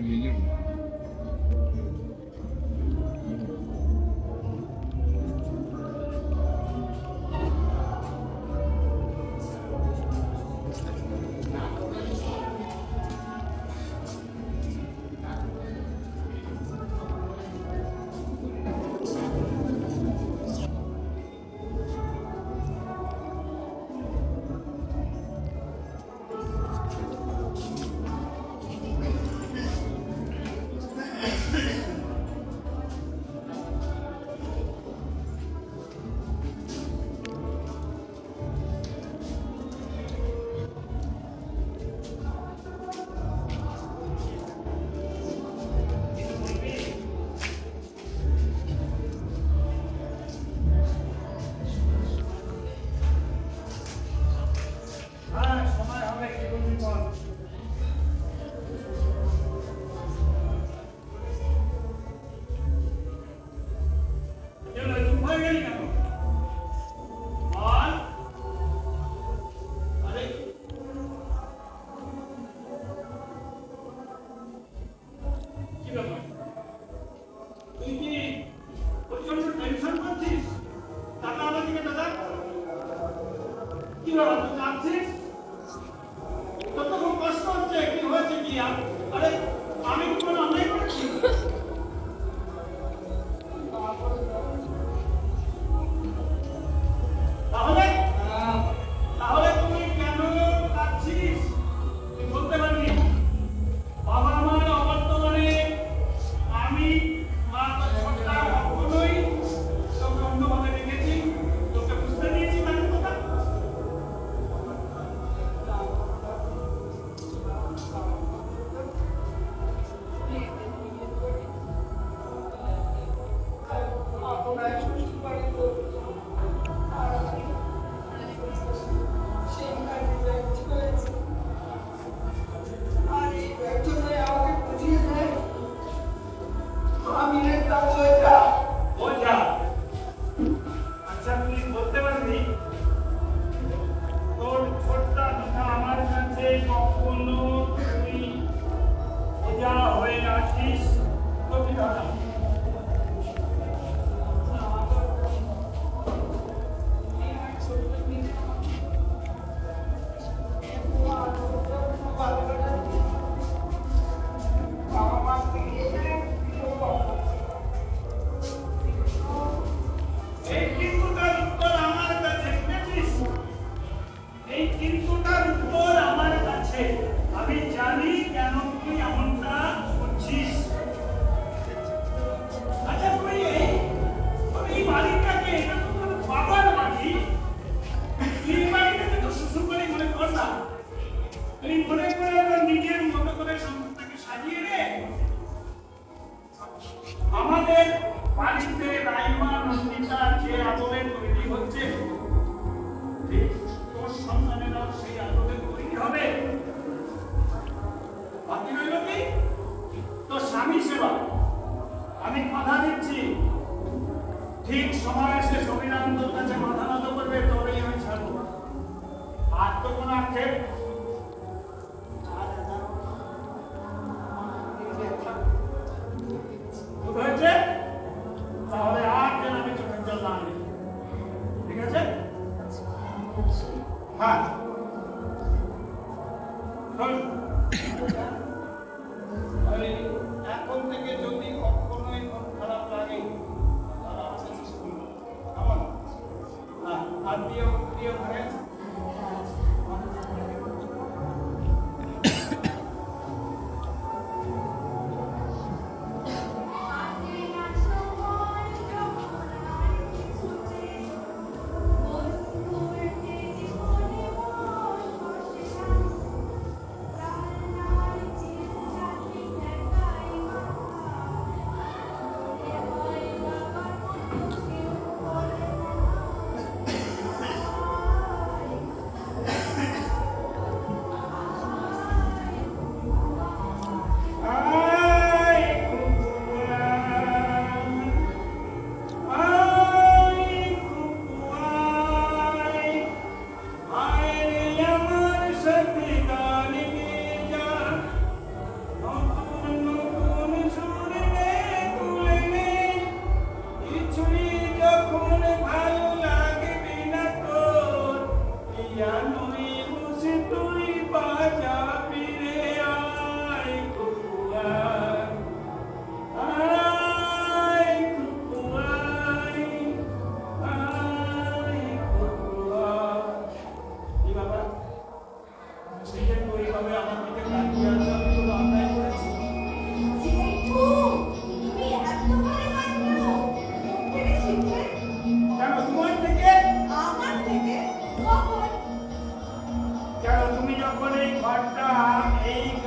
biliyorum.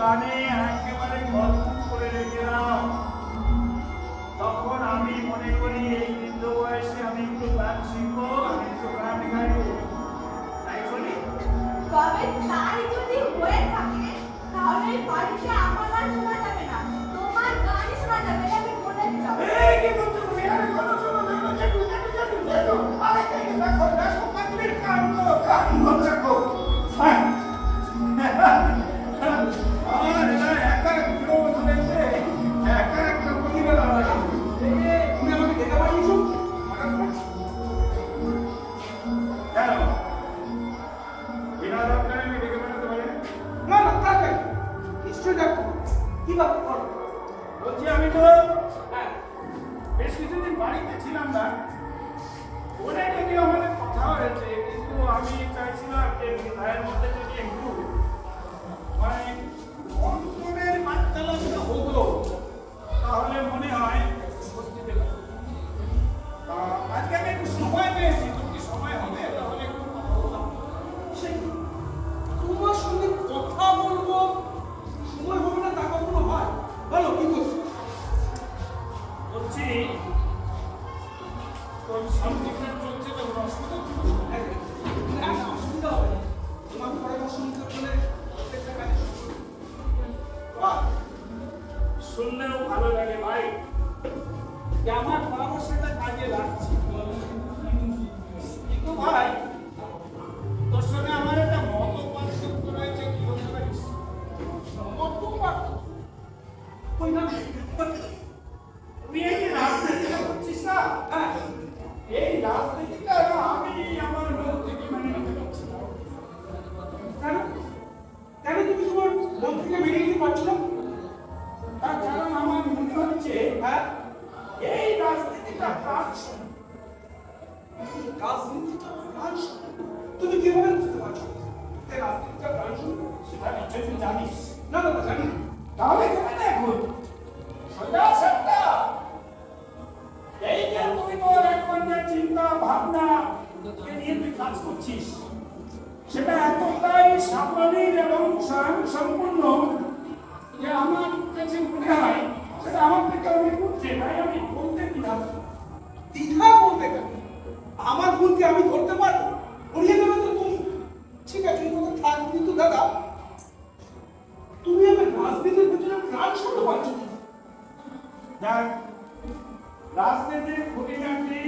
কানে একেবারে গর্জন করে রেখে দাও, তখন আমি মনে করি এই বৃদ্ধ বয়সে আমি একটু গান শিখবো, আমি একটু গান গাইবো, তাই বলি। তবে তাই যদি হয়ে থাকে তাহলে বাড়িতে আমার গান শোনা যাবে না, তোমার গানই শোনা যাবে, আমি বলে দিলাম। এই কি করছো তুমি? আরে কথা শোনো না, দেখো আরে দেখো দেখো পাগলির কাণ্ড দেখো। হ্যাঁ আর এরা একা কেউ ধরেছে, একা একটা প্রতিভা লাগে। তুমি আমাকে দেখে পাঠিয়েছো কেন? বিনা দরকারে আমি ডেকে পাঠাতে পারি না না তাকে নিশ্চয় দেখো কি ব্যাপার করো। বলছি আমি তো বেশ কিছুদিন বাড়িতে ছিলাম না, ওরা যদি আমাদের কথা হয়েছে, কিন্তু আমি চাইছিলাম যে বিবাহের মধ্যে যদি একটু মানে অন্তরের বার্তালাপটা হতো তাহলে মনে হয় উপস্থিত হতো। আজকে আমি একটু সময় পেয়েছি, যদি সময় হবে তাহলে একটু কথা বলতাম। সে তোমার সঙ্গে কথা বলবো সময় হবে না তা কখনো হয়? বলো কি করছো? বলছি তোর সামনে চলছে তো কোনো অসুবিধা হচ্ছে না? একটা অসুবিধা হবে না, তোমার পরামর্শ নিতে বলে প্রত্যেকটা কাজে বাহ, শুনলেও ভালো লাগে ভাই যে আমার পরামর্শটা কাজে লাগছে। কিন্তু ভাই তোর সঙ্গে আমার একটা মত পার্থক্য রয়েছে, কি বলতে পারিস? মত পার্থক্য কই না? তুই এই রাজনীতিটা করছিস না, হ্যাঁ এই রাজনীতিটা আমি আমার মন থেকে মেনে নিতে পারছি না। কেন কেন তুমি তোমার মন থেকে মেনে নিতে পারছো না? তার কারণ আমার মনে হচ্ছে হ্যাঁ এই রাজনীতিটা কাজ রাজনীতিটা ব্রাঞ্চ তুমি কিভাবে বুঝতে পারছো যে রাজনীতিটা ব্রাঞ্চ? সেটা নিশ্চয়ই তুই জানিস। না না না, জানি না। তাহলে কেন দেখুন সোজা সাপটা এই যে তুই তোর এখন যে চিন্তা ভাবনা নিয়ে তুই কাজ করছিস সেটা এতটাই সাবলীল এবং স্বয়ংসম্পূর্ণ যে আমার কাছে মনে হয় সেটা আমার থেকে অনেক উঠছে, তাই আমি বলতে দিলাম। দ্বিধা বলতে কেন? আমার ভুলকে আমি ধরতে পারবো, ধরিয়ে দেবে তো তুমি। ঠিক আছে এই কথা থাক, কিন্তু দাদা তুমি আমার রাজনীতির ভিতরে প্রাণ শুনতে পারছো না। যাক, রাজনীতির খুঁটিনাটি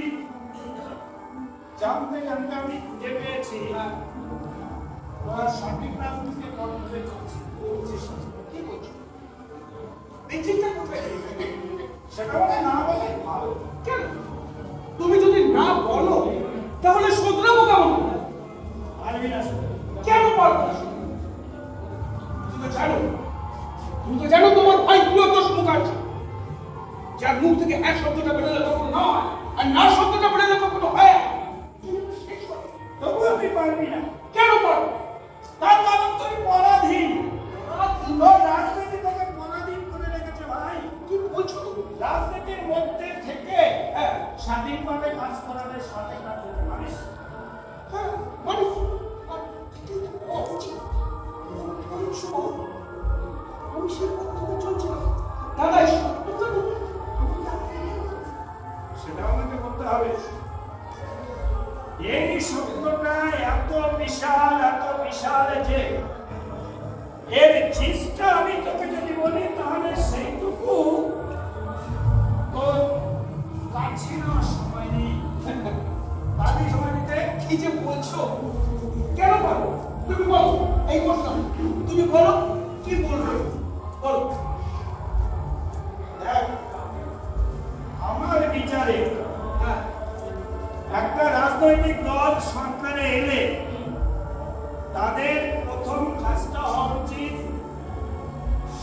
জানতে জানতে আমি খুঁজে পেয়েছি ওরা সঠিক রাজনীতি করতে চলছে। কি করছো? বেঁচেটা কোথায়? সেটা মানে না বলে ভালো। কেন? তুমি যদি না বলো তাহলে শোধরাবো কেমন? পারবি না শুধু। কেন পারবো না? তুমি তো জানো তোমার ভাই প্রিয়তোষ মুখার্জি, যার মুখ থেকে হ্যাঁ শব্দটা বেরোলে কখনো না হয় আর না শব্দটা বেরোলে কখনো হয়। তবু আমি পারবি না। কেন পারবো? তার কারণ তুই পরাধীন। তোর রাজনীতি তোকে পরাধীন করে রেখেছে ভাই। কি বলছো তুমি? রাজনীতির মধ্যে থেকে স্বাধীনভাবে কাজ করার সাথে কাজ করতে পারিস। হ্যাঁ মানুষ আমি সে পদ্ধতি চলছি না দাদা। সেটা আমাকে বলতে হবে। এই সত্যটা এত বিশাল যে এর চিজটা আমি তোকে যদি বলি তাহলে সেইটুকু তোর কাছে না সময় নেই। পারবি সময় নিতে? কি যে বলছো? কেন পারবো? তুমি বলো, এই প্রশ্ন তুমি বলো, কি বলবে বলো। দেখ, আমার বিচারে হ্যাঁ একটা রাজনৈতিক দল সরকারে এলে তাদের প্রথম কাজটা হওয়া উচিত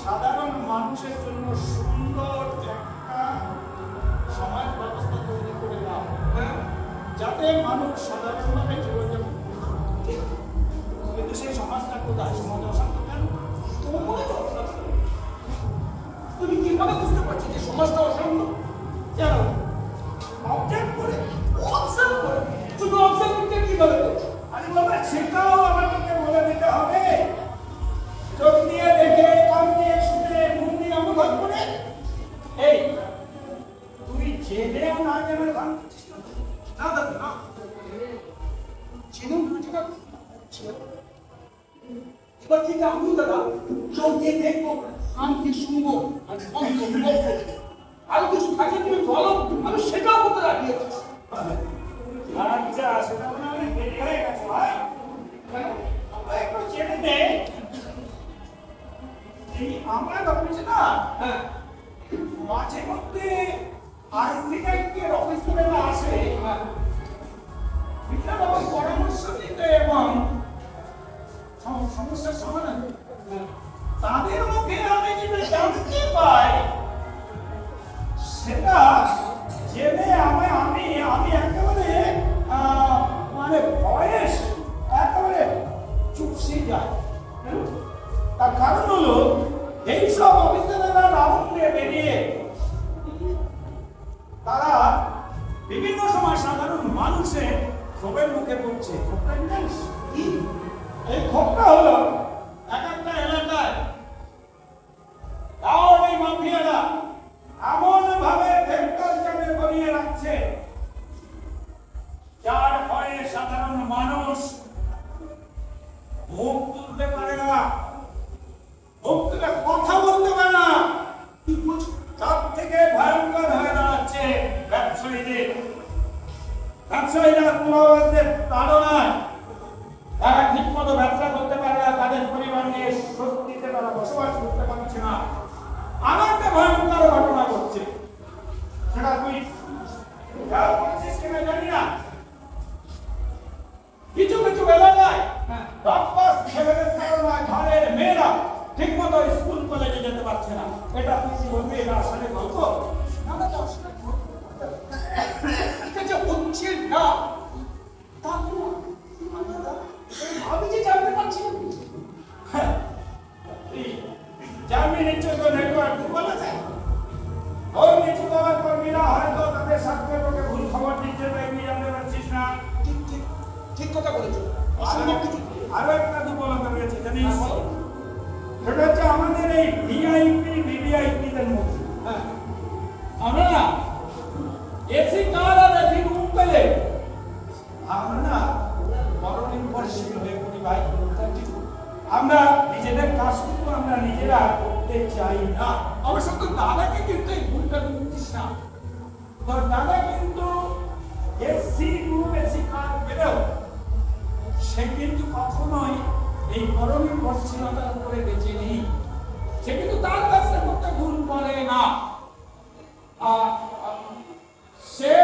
সাধারণ মানুষের জন্য সুন্দর একটা সমাজ ব্যবস্থা তৈরি করে দেওয়া, যাতে মানুষ সাধারণভাবে জীবনযাপন করতে। কিন্তু সেই সমাজটা কোথায়? সমাজ অশান্ত কেন? তোমার তো অশান্ত। তুমি কিভাবে বুঝতে পারছো যে সমাজটা অশান্ত? কেন? অবজেক্ট করে। অবজার্ভ করে। তুমি অবজার্ভ করতে কিভাবে করছো? আরে বাবা, সেটাও আমাকে বলে দিতে হবে। চোখ দিয়ে দেখে কান না চিনুন যেটা এবার থেকে আমি দাদা চোখ দিয়ে দেখবো কানকে শুনবো আর অন্ত করবো আরো কিছু থাকে তুমি বলো আমি সেটাও করতে রাখি আচ্ছা সেটা মনে হয় অনেক দেরি হয়ে গেছে ভাই আমরা একটু চেনে দে এই আমার অফিসে না হ্যাঁ মাঝে মধ্যে আইসিআইকে অফিসাররা আসে বিভিন্ন রকম পরামর্শ দিতে এবং সমস্যার সমাধান করতে। তাদের মুখে আমি যেটা জানতে পাই সেটা জেনে আমি একেবারে মানে বয়স একেবারে চুপসে যায় তার কারণ হলো এইসব অফিসাররা রাউন্ডে বেরিয়ে তারা বিভিন্ন সময় সাধারণ মানুষের ক্ষোভের মুখে পড়ছে ক্ষোভটা কি জানিস? কি এই ক্ষোভটা হলো এক একটা এলাকায় এই মাফিয়ারা এমন ভাবে টেম্পারেচারে করিয়ে রাখছে যার ভয়ে সাধারণ মানুষ মুখ তুলতে পারে না মুখ তুলে কথা বলতে পারে না সব থেকে ভয়ঙ্কর হয়ে দাঁড়াচ্ছে ব্যবসায়ীরা পুরোদের তাড়নায় তারা ঠিক মতো ব্যবসা করতে পারে না তাদের পরিবার নিয়ে স্বস্তিতে তারা বসবাস করতে পারছে না আর একটা ভয়ঙ্কর ঘটনা ঘটছে সেটা তুই খেয়াল করছিস কিনা জানি না কিছু কিছু এলাকায় বাপ্পাস ছেলেদের তাড়নায় ঘরের মেয়েরা ঠিক মতো স্কুল কলেজে যেতে পারছে না এটা তুই কি বলবি এটা আসলে গল্প এটা যে হচ্ছে না তা তো আমি যে জানতে পারছি না জামিন নিশ্চয় তো নেটওয়ার্ক বলেছে ওই নিচু দলের কর্মীরা হয়তো তাদের সাথে তোকে ভুল খবর দিচ্ছে তাই তুই জানতে পারছিস না ঠিক ঠিক ঠিক কথা বলেছো অসম্ভব কিছু আরো একটা দুর্বলতা রয়েছে জানিস সেটা হচ্ছে আমাদের এই ভিআইপি ভিভিআইপি দের মধ্যে হ্যাঁ আমরা না এসি কার আর এসি রুম পেলে আমরা না বড় নির্ভরশীল হয়ে পড়ি ভাই আমরা নিজেদের কাজটুকু আমরা নিজেরা করতে চাই না অবশ্য তো দাদাকে কিন্তু এই ভুলটা বুঝছিস না তোর দাদা কিন্তু এসি রুম এসি কার পেলেও সে কিন্তু কখনোই এই বড় নির্ভরশীলতার উপরে বেঁচে নেই সে কিন্তু তার কাজটা করতে ভুল করে না সে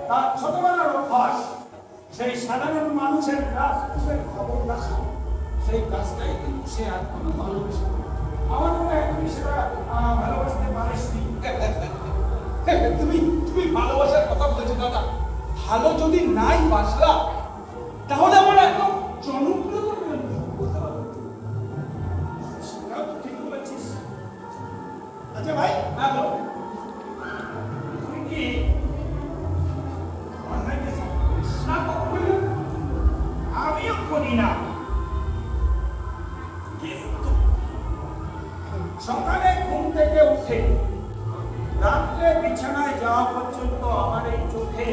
তার ছোটবেলার অভ্যাস সেই সাধারণ মানুষের কাজের খবর রাখা সেই কাজটাই কিন্তু সে আর কোনো ভালোবাসে আমার মনে হয় তুমি সেটা ভালোবাসতে পারিসনি তুমি তুমি ভালোবাসার কথা বলেছো দাদা ভালো যদি নাই বাসলা তাহলে আমার একদম জনপ্রিয় সেটাও তো ঠিক বলেছিস আচ্ছা ভাই হ্যাঁ বলো তুই কি অন্যায় কিছু না কখনোই না। আমিও করি না কিন্তু সকালে ঘুম থেকে উঠে রাত্রে বিছানায় যাওয়া পর্যন্ত আমার এই চোখে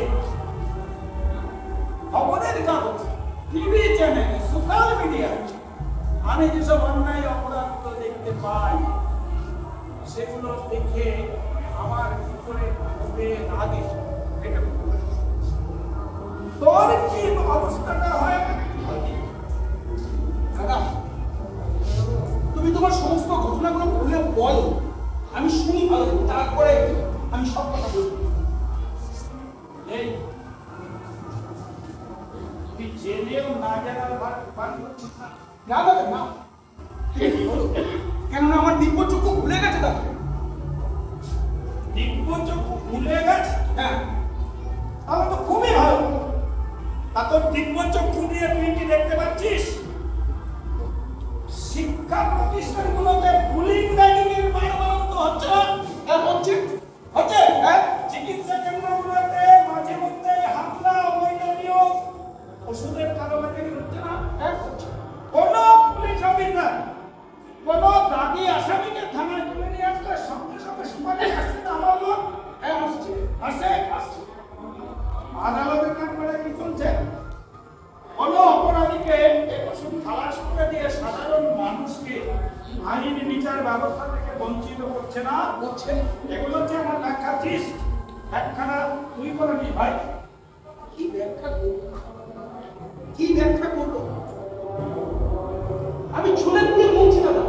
খবরের কাগজ টিভি চ্যানেল সোশ্যাল মিডিয়া আমি যেসব অন্যায় অপরাধ দেখতে পাই সেগুলো দেখে আমার ভিতরে ক্ষোভে লাগে এটা তোর কি অবস্থাটা হয় দাদা তুমি তোমার সমস্ত ঘটনাগুলো বলে বলো আমি শুনি ভালো তারপরে আমি সব কথা বলবো এই তুই জেলেও না জানার ভান করছিস না না দাদা না কেননা আমার দিব্য চক্ষু ভুলে গেছে দাদা দিব্য চক্ষু ভুলে গেছে হ্যাঁ তাহলে তো খুবই ভালো তা তোর দিব্য চক্ষু দিয়ে তুই কি দেখতে পাচ্ছিস শিক্ষা প্রতিষ্ঠানগুলোতে বুলিং র্যাগিং এর মানবন্ত হচ্ছে না হ্যাঁ হচ্ছে হচ্ছে হ্যাঁ চিকিৎসা কেন্দ্রগুলোতে মাঝে মধ্যে হামলা অবৈধ নিয়োগ ওষুধের কালোবাজারি হচ্ছে না হ্যাঁ হচ্ছে কোন পুলিশ অফিসার কোন দাগি আসামিকে থানায় তুলে নিয়ে আসলে সঙ্গে সঙ্গে সুপারিশ আসছে না আমার লোক হ্যাঁ আসছে আসে আদালতের কাজ করে শিক্ষার ব্যবস্থা থেকে বঞ্চিত করছে না করছে এগুলো হচ্ছে আমার লেখা চিস্ট একখানা তুই করে নি ভাই কি ব্যাখ্যা করবো কি ব্যাখ্যা করবো আমি ঝোলে পুড়ে মরছি দাদা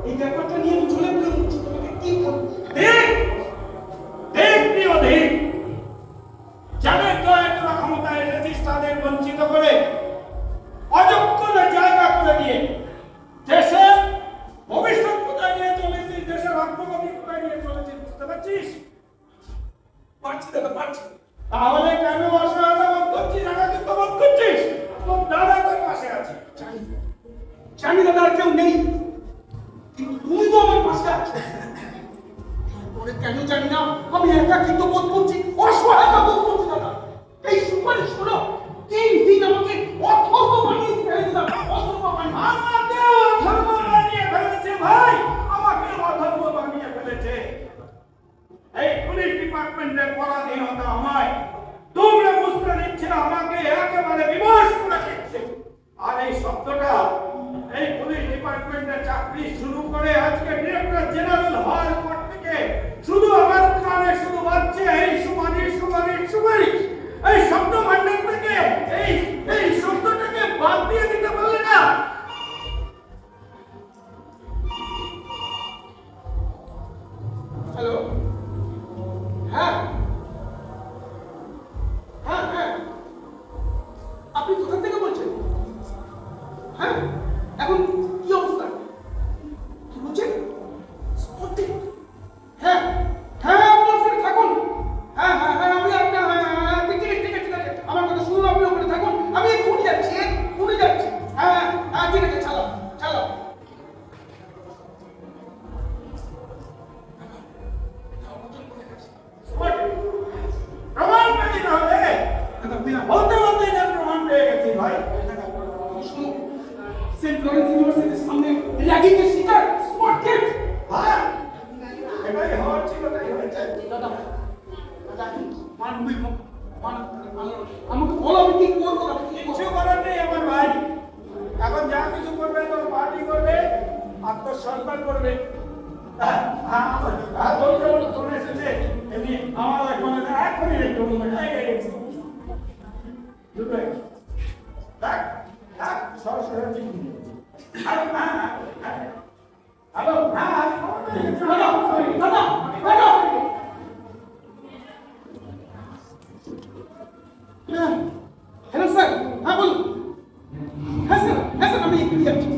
এই ব্যাপারটা নিয়ে আমি ঝোলে পুড়ে মরছি তোমাকে কি বলবো দেখ দেখ প্রিয় দেখ যাদের দয়া তোরা ক্ষমতায় এসেছিস তাদের বঞ্চিত করে অযোগ্যদের জায়গা করে দিয়ে দেশের ভবিষ্যৎ কোথায় নিয়ে চলেছিস দেশের অগ্রগতি কোথায় নিয়ে চলেছিস বুঝতে পারছিস পারছি দাদা পারছি তাহলে কেন অসহায়তা বোধ করছিস একাকিত্ব বোধ করছিস তোর দাদা তোর পাশে আছে জানি জানি দাদা আর কেউ নেই কিন্তু তুমি তো আমার পাশে আছো তারপরে কেন জানি না আমি একাকিত্ব বোধ করছি অসহায়তা বোধ করছি দাদা এই সুপারিশ করো 3 দিন আমাকে অথর্ব বানিয়ে ফেলে দিলাম অথর্ব বানিয়ে আমাকে অধর্ম বানিয়ে ফেলেছে ভাই আমাকে অধর্ম বানিয়ে ফেলেছে এই পুলিশ ডিপার্টমেন্টের পরাধীনতা আমায় তোমরা বুঝতে দিচ্ছে না আমাকে একেবারে বিমর্ষ করে দিচ্ছে আর এই শব্দটা এই পুলিশ ডিপার্টমেন্টের চাকরি শুরু করে আজকে ডিরেক্টর জেনারেল হওয়ার পর থেকে শুধু আমার কানে শুধু বাজছে এই সুপারিশ সুপারিশ সুপারিশ এই শব্দ ভান্ডার থেকে এই শব্দটাকে বাদ দিয়ে দিতে পারলে না হ্যালো হ্যাঁ হ্যাঁ হ্যাঁ আপনি কোথা থেকে বলছেন হ্যাঁ এখন কি অবস্থা কি বলছেন স্পটিং হ্যাঁ হ্যাঁ আপনি ওখানে থাকুন হ্যাঁ হ্যাঁ হ্যাঁ আমি আপনার হ্যাঁ হ্যাঁ ঠিক আছে ঠিক আছে ঠিক আছে আমার কথা শুনুন আপনি ওখানে থাকুন আমি এক্ষুনি যাচ্ছি এক্ষুনি যাচ্ছি হ্যাঁ হ্যাঁ ঠিক আছে চালাও চালাও প্রমাণ পেলি তাহলে বলতে বলতে যে প্রমাণ পেয়ে গেছি ভাই শুনুন সেন্ট লরেন্স ইউনিভার্সিটির সামনে র্যাগিংয়ের শিকার স্পট কিড হ্যাঁ এটাই হওয়ার ছিল তাই হয়েছে দাদা দাদা মানবই আমাকে বলো আমি কি করবো আমি কি কিছু করার নেই আমার ভাই এখন যা কিছু করবে তোর পার্টি করবে আত্মসম্মান করবে বলতে বলতে তোর এসেছে এমনি আমার এখনই একটু দুটোই দেখ দেখ সরাসরি হ্যালো হ্যালো হ্যাঁ দাদা দাদা দাদা হ্যালো স্যার হ্যাঁ বলুন হ্যাঁ স্যার আমি এক্ষুনি যাচ্ছি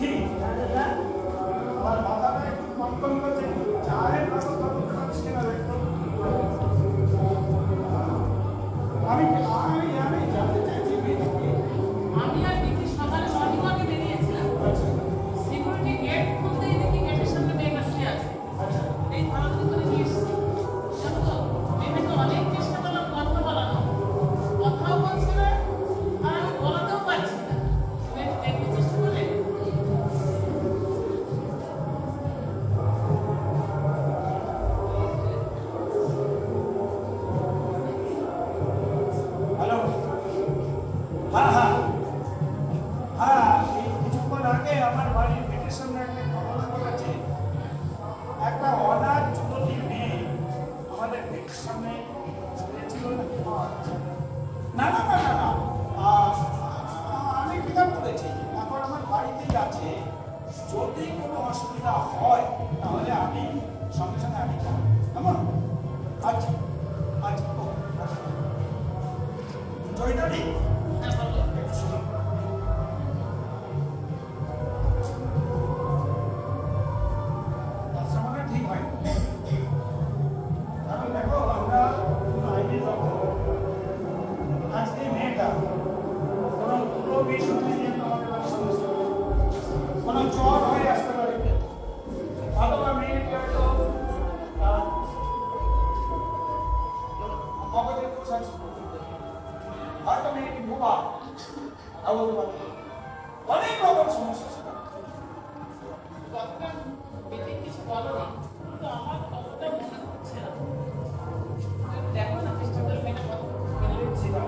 বিধি আমার মাথাটা একটু কম্পন করছে, চায়ের ব্যবস্থা করতে পারছি না একটু। আমি আমি আমি জানতে চাইছি বিধি। আমি আর দেখি সকালে মর্নিং ওয়াকে বেরিয়েছিলাম। সিকিউরিটি গেট খুলতেই দেখি গেটের সামনে মেয়েটা শুয়ে আছে। এই ধরাধরি করে নিয়ে এসেছি। জানো তো, মেয়েটাকে অনেক চেষ্টা করলাম কথা বলানো, কথাও বলছে না, আর আমি বলাতেও পারছি না। তুমি একটু দেখতে চেষ্টা করলে? হ্যালো, হ্যাঁ হ্যাঁ হ্যাঁ, এই কিছুক্ষণ আগে আমার বাড়ির গেটের সামনে একটা ঘটনা ঘটেছে। একটা অনাথ যুবতী মেয়ে আমাদের গেটের সামনে শুয়েছিল। না না না না না, আমি পিকআপ করেছি, এখন আমার বাড়িতেই আছে। যদি কোনো অসুবিধা হয় তাহলে আমি সঙ্গে সঙ্গে আমি যাবো, কেমন? আচ্ছা আচ্ছা, ও আচ্ছা। জয়িতাদি, হ্যাঁ, বলো। একটু শুনুন। কাজটা মনে হয় ঠিক হয়। কারণ দেখো, আমরা কোনো আইনি যখন আজকে মেয়েটা কোনো পুরো বিষয় নিয়ে আমাদের বাড়ির সমস্যা, কোনো জ্বর হয়ে আসতে পারে, অথবা মেয়েটি হয়তো মগজের দোষ আছে, হয়তো মেয়েটি বোবা, অনেক রকম সমস্যা সেটা। ডক্টর বেদিক কিছু বলোনি, কিন্তু আমার অতটা মনে হচ্ছে না। তুমি দেখো না, চেষ্টা করে মেয়েটা কথা বলে দেখছি না।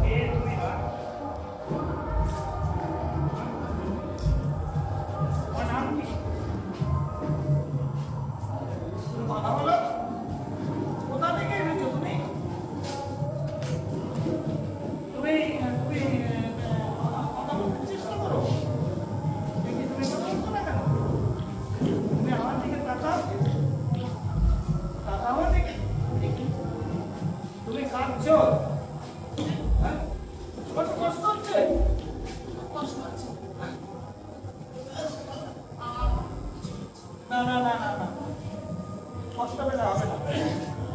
কে তুমি না? তোমার নাম কি? তুমি কথা বলো। কোথা থেকে এসেছো তুমি? তুমি তুমি কথা বলতে চেষ্টা করো। দেখি তুমি কথা বলছো না কেন? তুমি আমার দিকে তাকাও। তাকাও আমার দিকে। দেখি। তুমি কাঁদছো? হ্যাঁ? তোমার তো কষ্ট হচ্ছে? কষ্ট হচ্ছে। না না না না না, কষ্ট পেলে হবে না,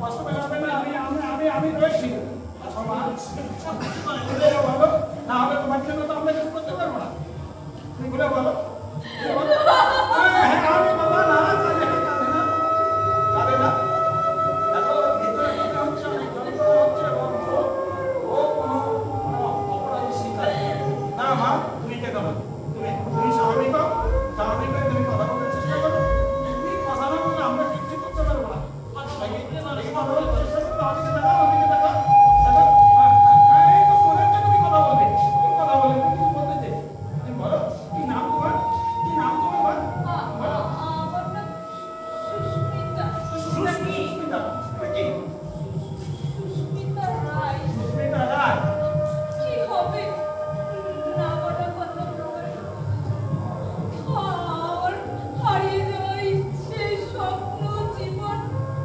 কষ্ট পেলে হবে না। আমি আমি আমি আমি রয়েছি। সব কিছু করে খুলে বলো, না হলে তোমার জন্য তো আমরা কিছু করতে পারবো না। তুমি খুলে বলো, খুলে বলো। হ্যাঁ, আমি বাবা না, কাঁদে না, কাঁদে না, কাঁদে না। দেখো, ভিতরে মনে হচ্ছে অনেক যন্ত্রণা হচ্ছে এবং ও কোনো অপরাধী শিকার না। মা, তুমি কেঁদো না, তুমি স্বাভাবিক হও, স্বাভাবিক হয়ে তুমি কথা বলার চেষ্টা করো। তুমি কথা না বললে আমরা কিচ্ছু করতে পারবো না। দেখি কথা বলার চেষ্টা করো, আমাকে দেখাও, আমাকে দেখাও। দেখো, এই তো মনে হচ্ছে তুমি কথা বলবে। তুমি কথা বলে তুমি কিছু বলতে চাই। তুমি বলো, কি নাম তোমার? কি নাম তোমার বল? বলো। আমার নাম সুস্মিতা। সুস্মিতা কি? সুস্মিতা কি? সুস্মিতা রায়। সুস্মিতা রায়। কি হবে না বলা কথা বলে? আমার হারিয়ে যাওয়া ইচ্ছে, স্বপ্ন, জীবন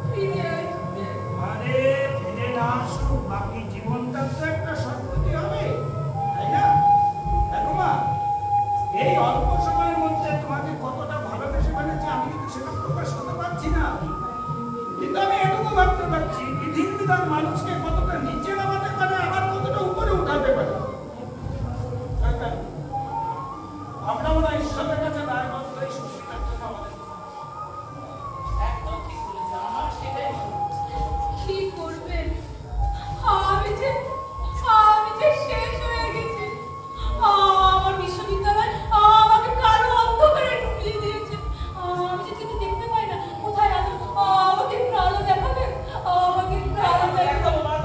ফিরে আসবে। আরে ফিরে না আসুক, বাকি জীবনটা তো একটা সত্যি হবে, তাই না? দেখো মা, এই অল্প সময়ের মধ্যে তোমাকে কতটা ভালোবেসে ফেলেছি আমি কিন্তু সেটা প্রকাশ করতে পারছি না, কিন্তু আমি এটুকু ভাবতে পারছি বিধির বিধান মানুষকে কতটা নিচে নামাতে পারে আবার কতটা উপরে উঠাতে পারে। তাই না? আমরা মনে হয় ঈশ্বরের কাছে দায়বদ্ধ এই সুস্মিতার জন্য আমাদের। একদম ঠিক বলেছো, আমার সেটাই মনে হচ্ছে। কি করবেন? আমি যে শেষ হয়ে গেছি। আমার বিশ্ববিদ্যালয় আমাকে কারো অন্ধকারে ঢুকিয়ে দিয়েছে। আমি যে কিছু দেখতে পাই না। কোথায় আলো? আমাকে একটু আলো দেখাবেন, আমাকে একটু আলো দেখাবেন।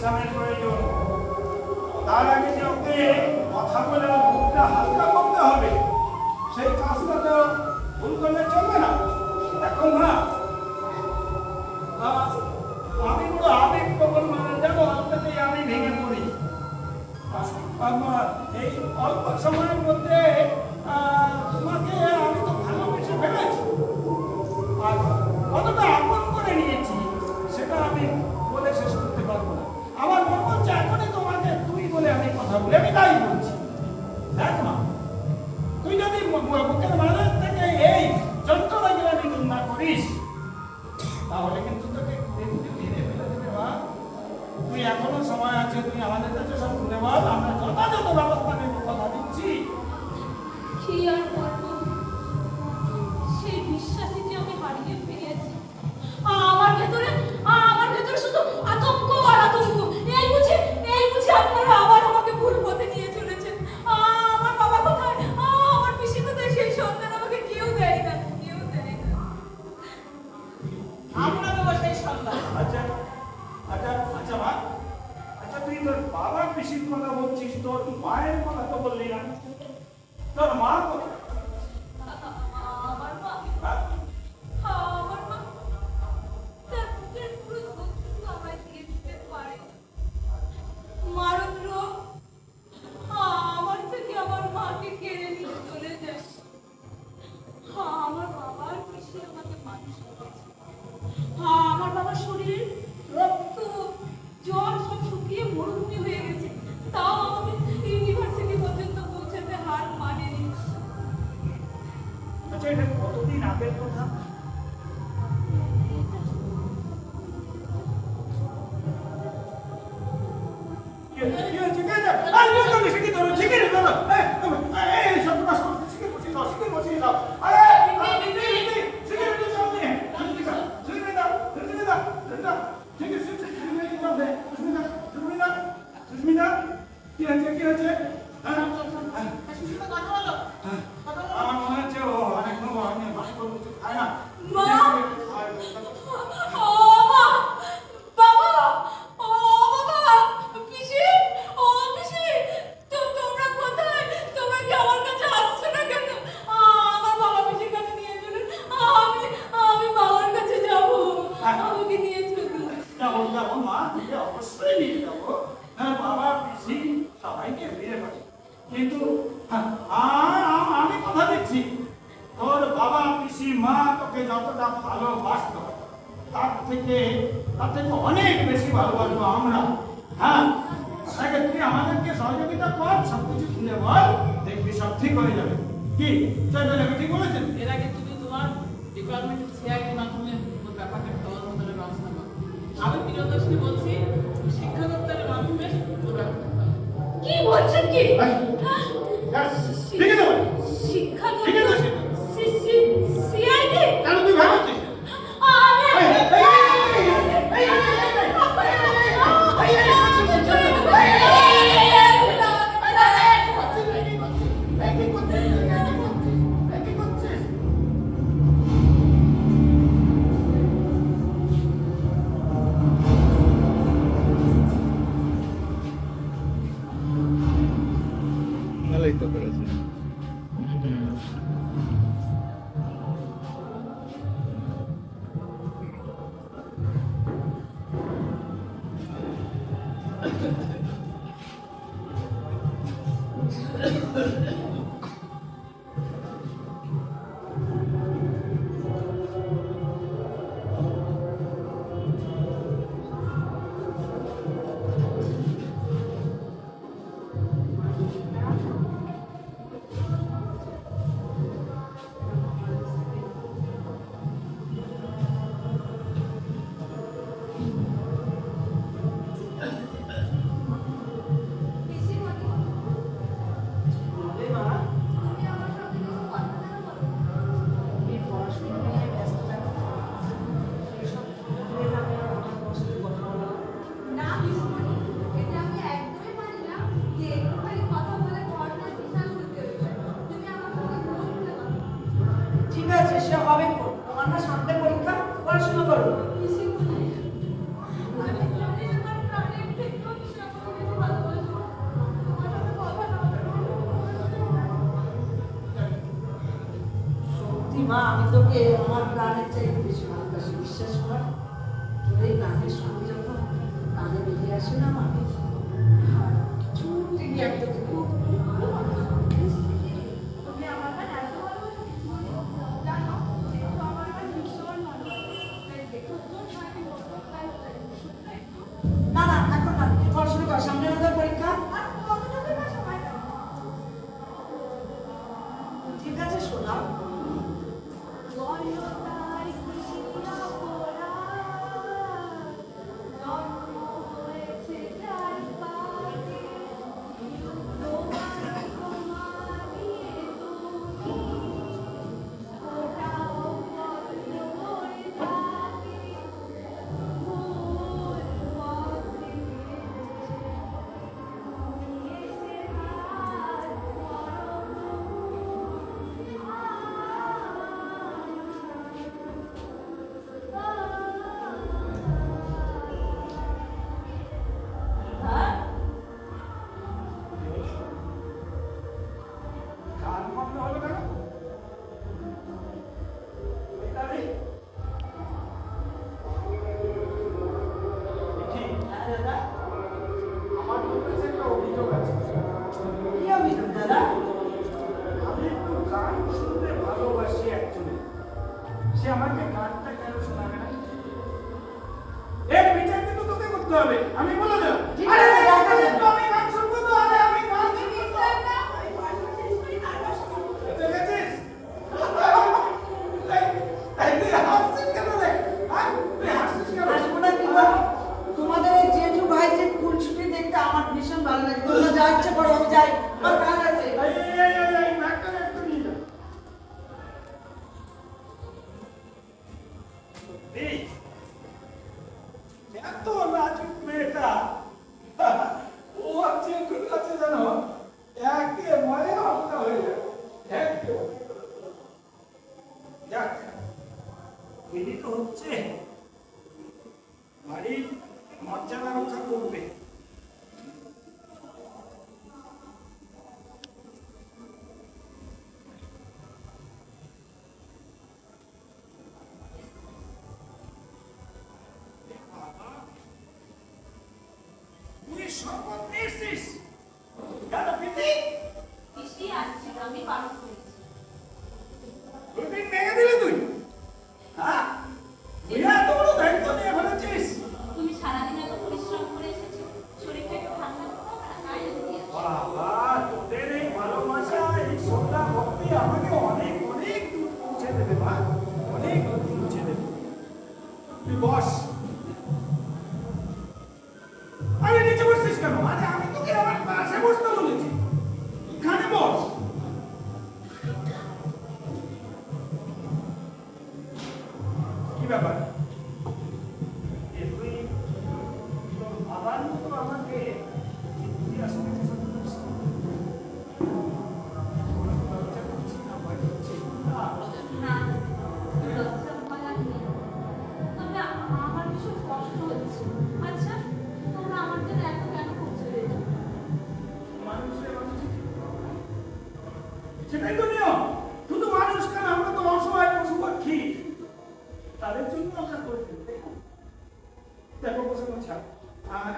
বিশ্রামের প্রয়োজন। তার আগে যে ওকে কথা বলে ওর বুকটা হালকা করতে হবে, সেই কাজটা তো ভুল করলে চলবে না। এখন না আমি পুরো আবেগ প্রবণ মানুষ, জানো, অল্পতেই আমি ভেঙে পড়ি। এই অল্প সময়ের মধ্যে তোমাকে আমি তো ভালোবেসে ফেলেছি, আর কতটা আপন করে নিয়েছি সেটা আমি বলে শেষ করতে পারবো না। আমার মনে হচ্ছে এখনই তোমাকে তুই বলে আমি কথা বলি, আমি তাই বলছি। দেখ মা, তুই যদি বুকের মাঝে থেকে এই যন্ত্রণাগুলো নির্মূল না করিস, তাহলে কিন্তু তোকে ধীরে ফেলে দেবে। মা, তুই এখনো সময় আছে, তুই আমাদের কাছে সব খুলে বল, আমরা যথাযথ ব্যবস্থা নেব, কথা দিচ্ছি। কি আর করবো, সেই বিশ্বাসই যে আমি হারিয়ে ফেলেছি। আমার ভেতরে শুধু আতঙ্ক আর আতঙ্ক। এই বুঝি আপনারা আবার আমাকে ভুল পথে নিয়ে চলেছেন। আমার বাবা কোথায়, আমার পিসি কোথায়, সেই সন্ধান আমাকে কেউ দেয় না, কেউ দেয় না। আমরা দেবো সেই সন্ধান। আচ্ছা আচ্ছা আচ্ছা মা, আচ্ছা তুই তোর বাবার পিসির কথা বলছিস, তোর মায়ের কথা তো বললি না। তোর মা কোথায়? আমার মা, হ্যাঁ? আমার মা তার বুকের পুরো শক্তিটুকু আমায় দিয়ে দিতে পারে না। মারণ রোগ আমার থেকে আমার মাকে কেড়ে নিয়ে চলে যায়। আমার বাবার পিসি আমাকে মানুষ করেছে। আমার বাবার শরীর রক্ত জল সব শুকিয়ে মরুভূমি হয়ে গেছে, তাও আমাকে ইউনিভার্সিটি পর্যন্ত পৌঁছাতে হার মানেনি। আচ্ছা এটা কতদিন আগের কথা? কি হয়েছে? কি হয়েছে? কে আছে? আরে নিয়ে চলে, শিখে ধরো, শিখে ধরো। এই সব কাজ করতে শিখে বসিয়ে দাও, শিখে বসিয়ে দাও। আরে শিখে বসিয়ে দাও, শিখে দাও, শিখে দাও, শিখে দাও, শিখে দাও। ঠিক আছে, শিখে দাও, সুস্মিতা, সুস্মিতা, কি হয়েছে? কি হয়েছে? হ্যাঁ? সুস্মিতা কথা বলো। আমার মনে হচ্ছে ও অনেক অনেক ভালো করতে খায় না। মা! ও মা! বাবা! ও বাবা! পিসি! ও পিসি! তোমরা কোথায়? তোমরা কি আমার কাছে আসছো না কেন? আমার বাবা পিসির কাছে নিয়ে চলুন। আমি বাবার কাছে যাব। আমাকে নিয়ে চলুন। যাবো যাবো মা, তুই অবশ্যই নিয়ে যাবো। হ্যাঁ, বাবা পিসি সবাইকে ফিরে পাবো, কিন্তু আমি কথা দিচ্ছি, তোর বাবা পিসি মা তোকে যতটা ভালোবাসতো তার থেকে অনেক বেশি ভালোবাসবো আমরা। হ্যাঁ, তাকে তুই আমাদেরকে সহযোগিতা কর, সবকিছু খুলে বল, দেখবি সব ঠিক হয়ে যাবে। কি চল, আমি ঠিক বলেছেন? এর আগে তুমি তোমার ডিপার্টমেন্টের সিআইডির মাধ্যমে পুরো ব্যাপারটা তদন্ত করে ব্যবস্থা করো। আমি প্রিয়দর্শিনী বলছি, শিক্ষা দপ্তরের মাধ্যমে পুরো ব্যাপারটা করো। কি বলছেন কি? ঠিক আছে বল। শিক্ষা ঠিক আছে। সিআইডি? কেন তুই ভাবছিস? ভালোই তো করেছে। মা, আমি তোকে আমার প্রাণের চাইতে বেশি ভালোবাসি, বিশ্বাস কর। তোর এই গানের সুর যখন কানে বেরিয়ে আসে না মা, ছুটে গিয়ে আমি তোকে খুব তুমি আমার গান এত ভালোবাসো? জানো, যেহেতু আমার গান ভীষণ ভালোবাসো। তাই দেখো তো, সারাদিন কোথায় কোথায় শুনতে একটু। না না, এখন না, তুই পড়াশোনা কর, সামনে আমাদের পরীক্ষা। আর কতটা দেবার সময় দাও? ঠিক আছে, শোনাও। জনতার কৃষ্ণা পোড়া, জন্ম হয়েছে যার পাতে, তোমার তোমারিয়ে তুমি, ওটাও বন্ধ করে থাকে, ভুল পথে তুমি এসে হাত হ্যাঁ, গান বন্ধ হলো কেন? মিতালি? ঠিক, হ্যাঁ দাদা, আমার তোর কাছে একটা অভিযোগ আছে। কি অভিযোগ দাদা? আমি একটু গান শুনতে ভালোবাসি একজনের। সে আমাকে গানটা কেন শোনাবে না? এর বিচার কিন্তু তোকে করতে হবে। আমি বলে দিলাম। ঠিক আরে আছে, দেখা যাবে। একটু আমি গান শুনবো তো, আরে আমি গান শুনবো তো। দেখেছিস? এই তুই হাসছিস কেন রে? হ্যাঁ? তুই হাসছিস কেন? আসবো না কি বল? তোমাদের এই জেঠু ভাই যে খুনসুটি দেখতে আমার ভীষণ ভালো লাগে। তোমরা যা ইচ্ছে করো, আমি যাই, আমার কাজ আছে। এই, নাকটা একটু নিয়ে যা। এই, এত লাজুক মেয়েটা, ও যে কাছে জানো একেবারে হালকা হয়ে যায়। একেবারে। যাক, তৈরি তো হচ্ছে, বাড়ির মর্যাদা রক্ষা করবে। তুই শপথ নিয়েছিস? কেন প্রীতি? বৃষ্টি আসছে, আমি পালন করেছি। দুদিন ভেঙে দিলি তুই? হ্যাঁ? তুই এত বড় দায়িত্ব নিয়ে ফেলেছিস? তুমি সারাদিন এত পরিশ্রম করে এসেছো, শরীরটা একটু ঠান্ডা করো না, তাই এগিয়ে আসো। বাবা, তোদের এই ভালোবাসা, এই শ্রদ্ধা ভক্তি আমাকে অনেক অনেক দূর পৌঁছে দেবে মা, অনেক দূর পৌঁছে দেবে। তুই বস। আরে নিচে বসছিস কেন? আরে আমি তোকে আমার পাশে বসতে বলেছি। এখানে বস। কি ব্যাপার? এ তুই তোর বাবার মতো আমাকে জিজ্ঞাসা করছিস? লজ্জা করছিস না, ভয় করছিস? না। না, লজ্জা ভয় লাগবে না। তবে আমার ভীষণ কষ্ট হচ্ছে। আচ্ছা, তোমরা আমার জন্য এত কেন করছো রে? মানুষের মানুষ। সেটাই তো নিয়ম। শুধু মানুষ কেন, আমরা তো অসহায় পশু পাখি। তাদের জন্য আমরা করে দিই। দেখো বসে বলছা।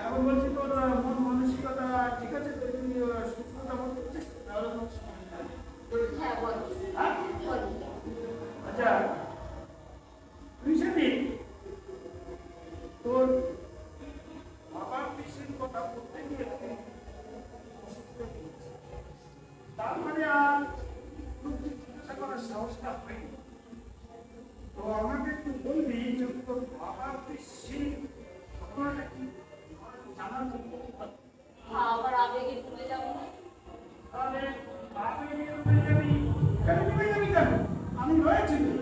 এখন বলছি তোর মন মানসিকতা ঠিক আছে তো? তুই সুস্থতা বোধ করছিস? তাহলে কোনো সমস্যা নেই। হ্যাঁ, বলো। হ্যাঁ? বলো। আচ্ছা, তুই সেদিন তোর বাবা পিসির কথা বলতে গিয়ে তুই অসুস্থ হয়ে গেছিস। তার মানে আর খুব জিজ্ঞাসা করার সাহসটা হয়নি। তো আমাকে একটু বলবি যে তোর বাবা পিসির ঘটনাটা কি জানার জন্য। আবার আবেগে ভুলে যাবো না। তাহলে বাপে নিয়ে যাবি কেন? নিয়ে যাবি কেন? আমি রয়েছি তো।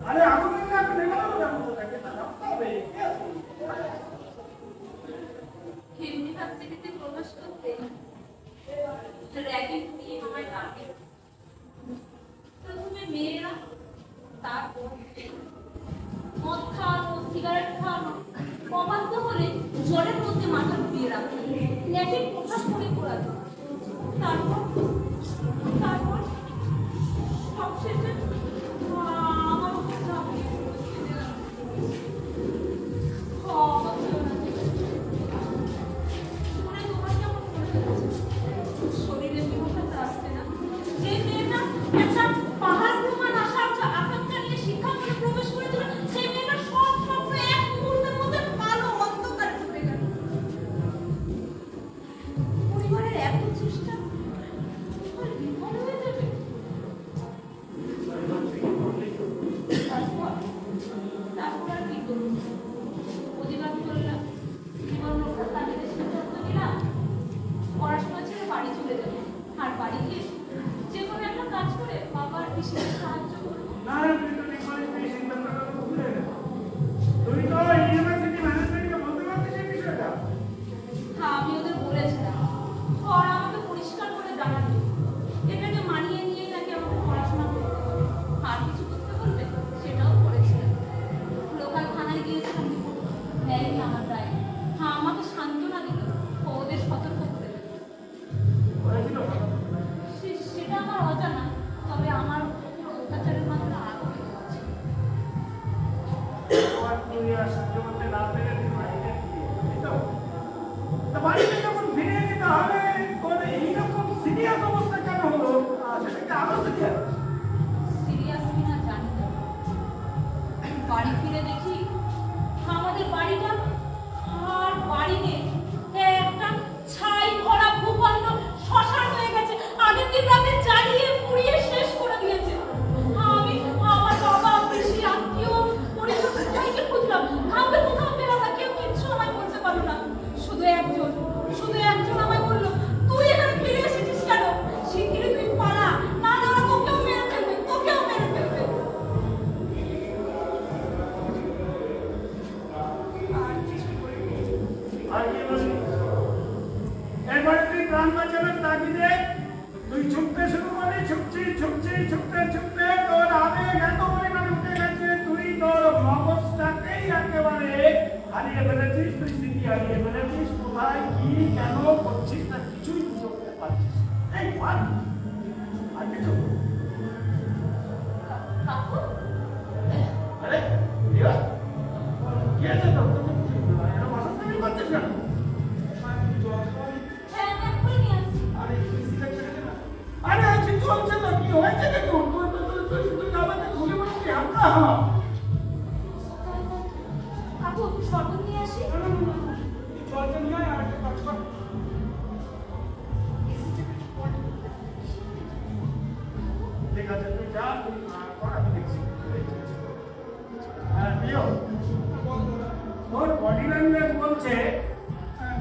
আরে আগুন লাগলে আমি নেভাবো যাবো তোকে, তা রাখতে হবে। কে আছে? এমনি ভাবতে প্রবেশ করতে র্যাগিং দিয়ে আমায় ডাকে। প্রথমে মেয়েরা, তারপর মদ খাওয়ানো, সিগারেট খাওয়ানো, অবাধ্য হলে জ্বরের মধ্যে মাথা ডুবিয়ে রাখতো, ল্যাটিন পোশাক পরে পড়াতো। তারপর তারপর সবশেষে আমার উপর ঝাঁপিয়ে পড়েছে। আমার ছেলে না। শুনে তোমার কেমন মনে হচ্ছে? শরীরে কি হঠাৎ আসছে না? যে মেয়েটা একটা পাহাড় প্রমাণ আকাঙ্ক্ষা নিয়ে শিক্ষাঙ্গনে প্রবেশ করেছিল, সেই মেয়েটা সব স্বপ্ন এক মুহূর্তের মধ্যে কালো অন্ধকারে ডুবে গেল। পরিবারের এত চেষ্টা আর বিফল হয়ে যাবে। তারপর আর কি করবো? প্রতিবাদ করলাম, জীবন রক্ষার তাগিদে সিদ্ধান্ত নিলাম পড়াশোনা ছেড়ে বাড়ি চলে যাবো। আর বাড়ি গিয়ে যে কোনো একটা কাজ করে বাবার বিশেষ সাহায্য করবো। না তুই তো ঠিক করিস নি, সিদ্ধান্তটা তো ভুলে গেলি। তুই তো ইউনিভার্সিটি ম্যানেজমেন্টকে বলতে পারতিস এই বিষয়টা। হ্যাঁ, আমি ওদের বলেছিলাম, ওরা আমাকে পরিষ্কার করে জানাবে এটাকে মানিয়ে নিয়ে নাকি আমাকে পড়াশোনা করতে হবে, আর কিছু করতে বলবে সেটাও করেছিলাম। লোকাল থানায় গিয়েছিলাম, নেয়নি আমার দায়। হ্যাঁ, আমাকে সান্ত্বনা দিল, ও ওদের সতর্ক করে দিল। হয়েছিল ভালো। সেটা আমার অজানা, তবে আমার উপর অত্যাচারের মাত্রা আরো বেড়ে গেছে। আর তুই আর সহ্য করতে না পেরে তুই বাড়িতে ফিরে এলি, তাই তো? তা বাড়িতে যখন ফিরে এলি তাহলে তোর এইরকম সিরিয়াস অবস্থা কেন হলো? সেটাকে আরো সিরিয়াস। সিরিয়াস কিনা জানি না। বাড়ি ফিরে দেখি আমাদের বাড়িটা আর বাড়ি নেই, একটা ছাই ভরা ভূখণ্ড শ্মশান হয়ে গেছে। আগের দিন রাতে জ্বালিয়ে পুড়িয়ে শেষ করে দিয়েছে। আমি আমার বাবা, পিসি, আত্মীয়, পরিবার সবাইকে খুঁজলাম, কাউকে কোথাও পেলাম না। কেউ কিচ্ছু আমায় বলতে পারলো না। শুধু একজন আমায় বললো, তুই এখানে ফিরে এসেছিস কেন? শিগগিরই তুই পালা, না হলে ওরা তোকেও মেরে ফেলবে, তোকেও মেরে ফেলবে। আর কিছু করিনি। আর কি বললি? এরপরে তুই প্রাণ বাঁচানোর তাগিদে তুই ছুটতে শুরু করলি, ছুটতে তোর আবেগ এত পরিমাণে উঠে গেছে, তুই তোর মগজটাকেই একেবারে হারিয়ে ফেলেছিস। তুই স্মৃতি হারিয়ে ফেলেছিস। কোথায় কি কেন করছিস না কিছুই বুঝে উঠতে পারছিস না। এই পার আর কিছু কাকু, আরে রিয়া, কি আছে তোর? এরকম অসুস্থ করছিস কেন? হ্যাঁ, আমি এক্ষুনি নিয়ে আসছি। আরে তুই সিগারেট ছেড়ে দে না। আরে আচ্ছা চলছে তো, কি হয়েছে দেখুন? তুই আমাকে খুলে বলছি আমরা কাকু, শরবত নিয়ে আসি। জলটা নিয়ে আয়, আর একটা কাজ কর। ঠিক আছে তুই যা, তুই কর, আমি দেখছি। হ্যাঁ প্রিয়, তোর বডি ল্যাঙ্গুয়েজ বলছে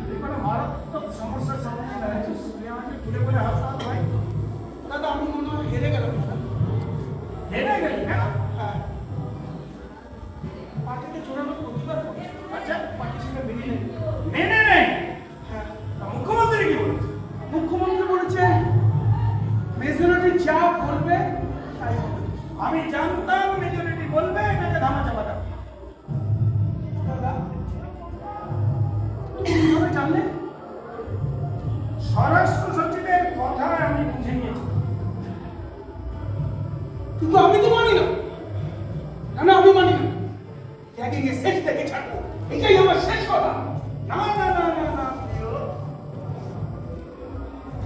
তুই কোনো মারাত্মক সমস্যার সম্মুখীন হয়েছিস। তুই আমাকে ঘুরে ঘুরে হাসপাতাল ভাই দাদা আমি মনে হয় হেরে গেলাম দাদা। হেরে গেলি কেন? হ্যাঁ, পার্টিতে জোরালো প্রতিবাদ করছে। আচ্ছা পার্টি সেটা মেনে নেই। মেনে নেই? হ্যাঁ, তা মুখ্যমন্ত্রী কি বলেছে? মুখ্যমন্ত্রী বলেছে মেজরিটি যা বলবে তাই হবে। আমি জানতাম মেজরিটি বলবে এটাকে ধামা চাপা দেবে। দাদা তুমি কিভাবে জানলে? স্বরাষ্ট্র সচিবের কথা আমি বুঝে নিয়েছি। কিন্তু আমি তো মানি না। না আমি মানি না। ত্যাগিকে শেষ থেকে ছাড়বো, এটাই আমার শেষ কথা। না প্রিয়,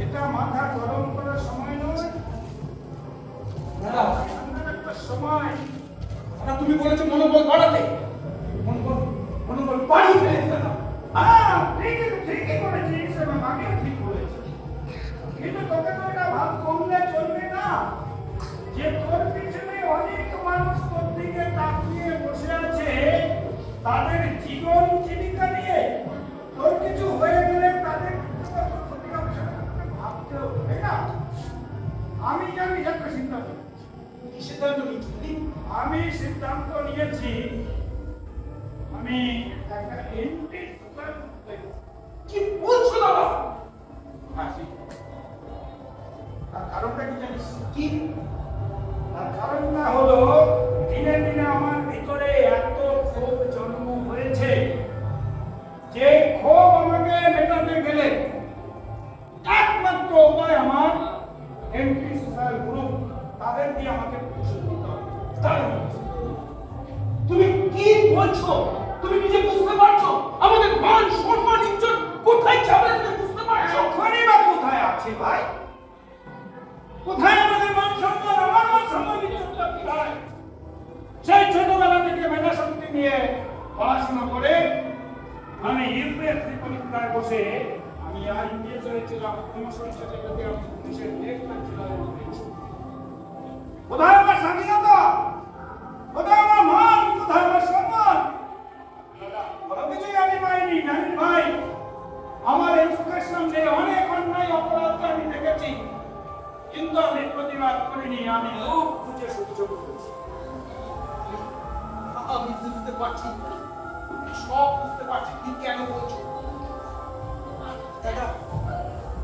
এটা মাথা গরম করার সময় নয়, দাদা ঠান্ডার একটা সময়। দাদা তুমি বলেছো মনোবল বাড়াতে, মনোবল বাড়িয়ে ফেলেছি দাদা। ঠিকই করেছিস এবং আগেও ঠিক বলেছিস, কিন্তু তোকে তো এটা ভাব কমলে চলবে না যে তোর পিছনে অনেক মানুষ তোর দিকে তাকিয়ে বসে আছে, তাদের জীবন জীবিকা নিয়ে তোর কিছু হয়ে গেলে তাদের ভাবতে হবে, তাই না? আমি একটা সিদ্ধান্ত কি সিদ্ধান্ত নিচ্ছি? আমি সিদ্ধান্ত নিয়েছি, আমি একটা এন্টি সুপার কি বলছো দাদা? তার কারণটা কি জানিস? কি? তার কারণটা হলো দিনে দিনে আমার ভিতরে এত ক্ষোভ জন্ম হয়েছে যে ক্ষোভ আমাকে মেটাতে গেলে একমাত্র উপায় আমার এন্টি সোশ্যাল গ্রুপ, তাদের দিয়ে আমাকে প্রশ্ন দিতে হবে। দাঁড়াও। তুমি কি বলছো? তুমি নিজে বুঝতে পারছো আমাদের মান সম্মান ইজ্জত কোথায় যাবে? তুমি বুঝতে পারছো? এখনই বা কোথায় আছে ভাই? কোথায় আমাদের মান সম্মান? আমার মান সম্মান ইজ্জতটা কোথায়? সেই ছোটবেলা থেকে মেধা শক্তি নিয়ে পড়াশোনা করে আমি ইউপিএসসি পরীক্ষায় বসে আমি আইপিএস হয়েছিলাম। প্রমোশন সার্টিফিকেটে আমি পুলিশের এক লাখ কোথায় আমার স্বাধীনতা? কোথায় আমার মান? কোথায় আমার সম্মান? কোনো কিছুই আমি পাইনি। জানেন ভাই, আমার এই চোখের সামনে অনেক অন্যায় অপরাধ আমি দেখেছি, কিন্তু আমি প্রতিবাদ করিনি। আমি মুখ খুঁজে সহ্য করেছি। আমি বুঝতে পারছি, সব বুঝতে পারছি তুমি কেন বলছো। দাদা,